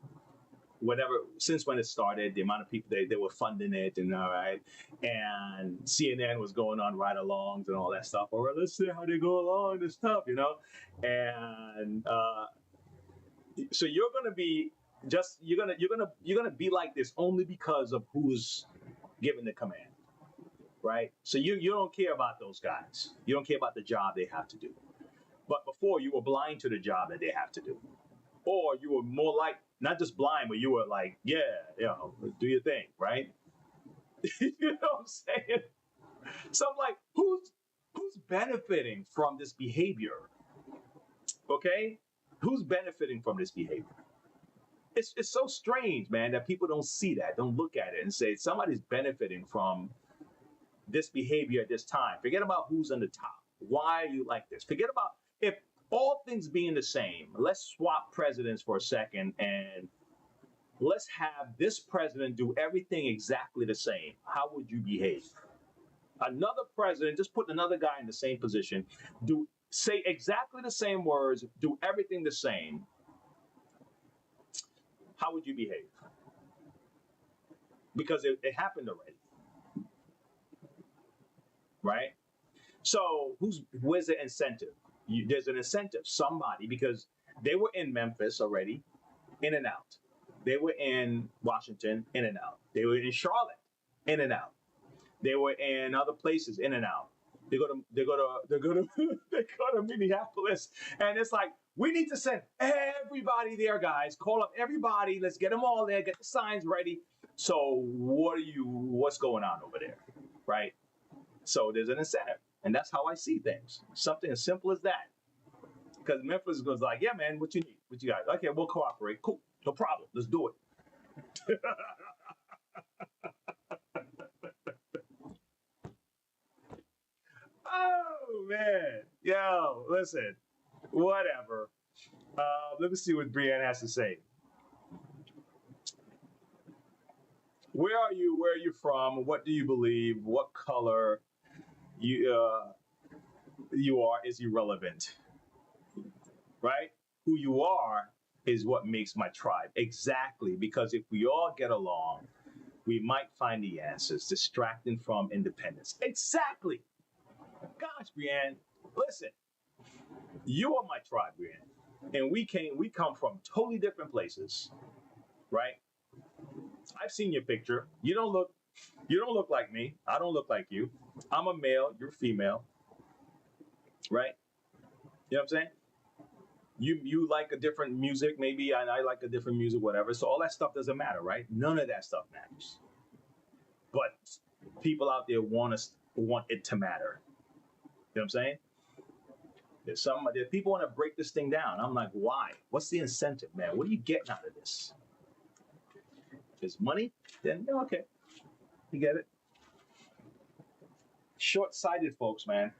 whatever, since when it started, the amount of people they were funding it, and all right, and CNN was going on ride-alongs and all that stuff. Or let's see how they go along, this stuff, and so you're gonna be you're gonna be like this only because of who's giving the command, right? So you don't care about those guys. You don't care about the job they have to do. But before, you were blind to the job that they have to do, or you were more like not just blind, but you were like, yeah, do your thing, right? You know what I'm saying? So I'm like, who's benefiting from this behavior? Okay, who's benefiting from this behavior? It's so strange, man, that people don't see that, don't look at it and say somebody's benefiting from this behavior at this time. Forget about who's on the top. Why are you like this? Forget about, if all things being the same, let's swap presidents for a second and let's have this president do everything exactly the same. How would you behave? Another president, just put another guy in the same position, say exactly the same words, do everything the same. How would you behave? Because it happened already. Right? So where's the incentive? There's an incentive, somebody, because they were in Memphis already, in and out. They were in Washington, in and out. They were in Charlotte, in and out. They were in other places, in and out. They go to Minneapolis, and it's like, we need to send everybody there, guys. Call up everybody. Let's get them all there. Get the signs ready. So what's going on over there, right? So there's an incentive, and that's how I see things. Something as simple as that. Because Memphis goes like, yeah, man, what you need? What you got? Okay, we'll cooperate. Cool, no problem. Let's do it. Oh man. Yo, listen. Whatever. Let me see what Brienne has to say. Where are you? Where are you from? What do you believe? What color you are is irrelevant, right? Who you are is what makes my tribe. Exactly, because if we all get along, we might find the answers, distracting from independence. Exactly. Gosh, Brienne, listen, you are my tribe, Brienne, and we come from totally different places, right? I've seen your picture. You don't look like me. I don't look like you. I'm a male. You're female, right? You know what I'm saying? You like a different music, maybe, and I like a different music, whatever. So all that stuff doesn't matter, right? None of that stuff matters. But people out there want it to matter. You know what I'm saying? There's people want to break this thing down. I'm like, why? What's the incentive, man? What are you getting out of this? If it's money, then okay, you get it. Short-sighted folks, man.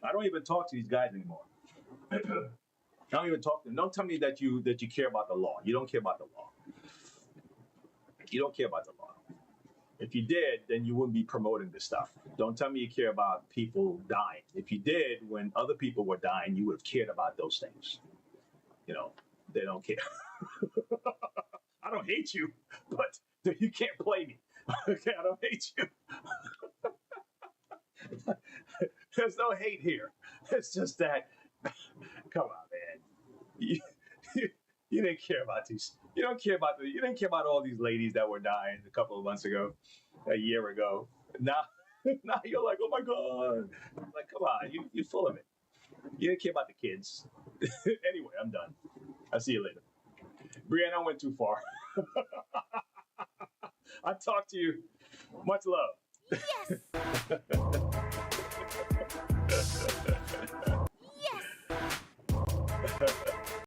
I don't even talk to these guys anymore. I don't even talk to them. Don't tell me that you care about the law. You don't care about the law. You don't care about the law. If you did, then you wouldn't be promoting this stuff. Don't tell me you care about people dying. If you did, when other people were dying, you would have cared about those things. You know, they don't care. I don't hate you, but you can't play me. Okay, I don't hate you. There's no hate here. It's just that, come on, man. You didn't care about these. You didn't care about all these ladies that were dying a couple of months ago, a year ago. Now you're like, oh my God. Like, come on, you're full of it. You didn't care about the kids. Anyway, I'm done. I'll see you later. Brienne, I went too far. I'll talk to you. Much love. Yes! Yes!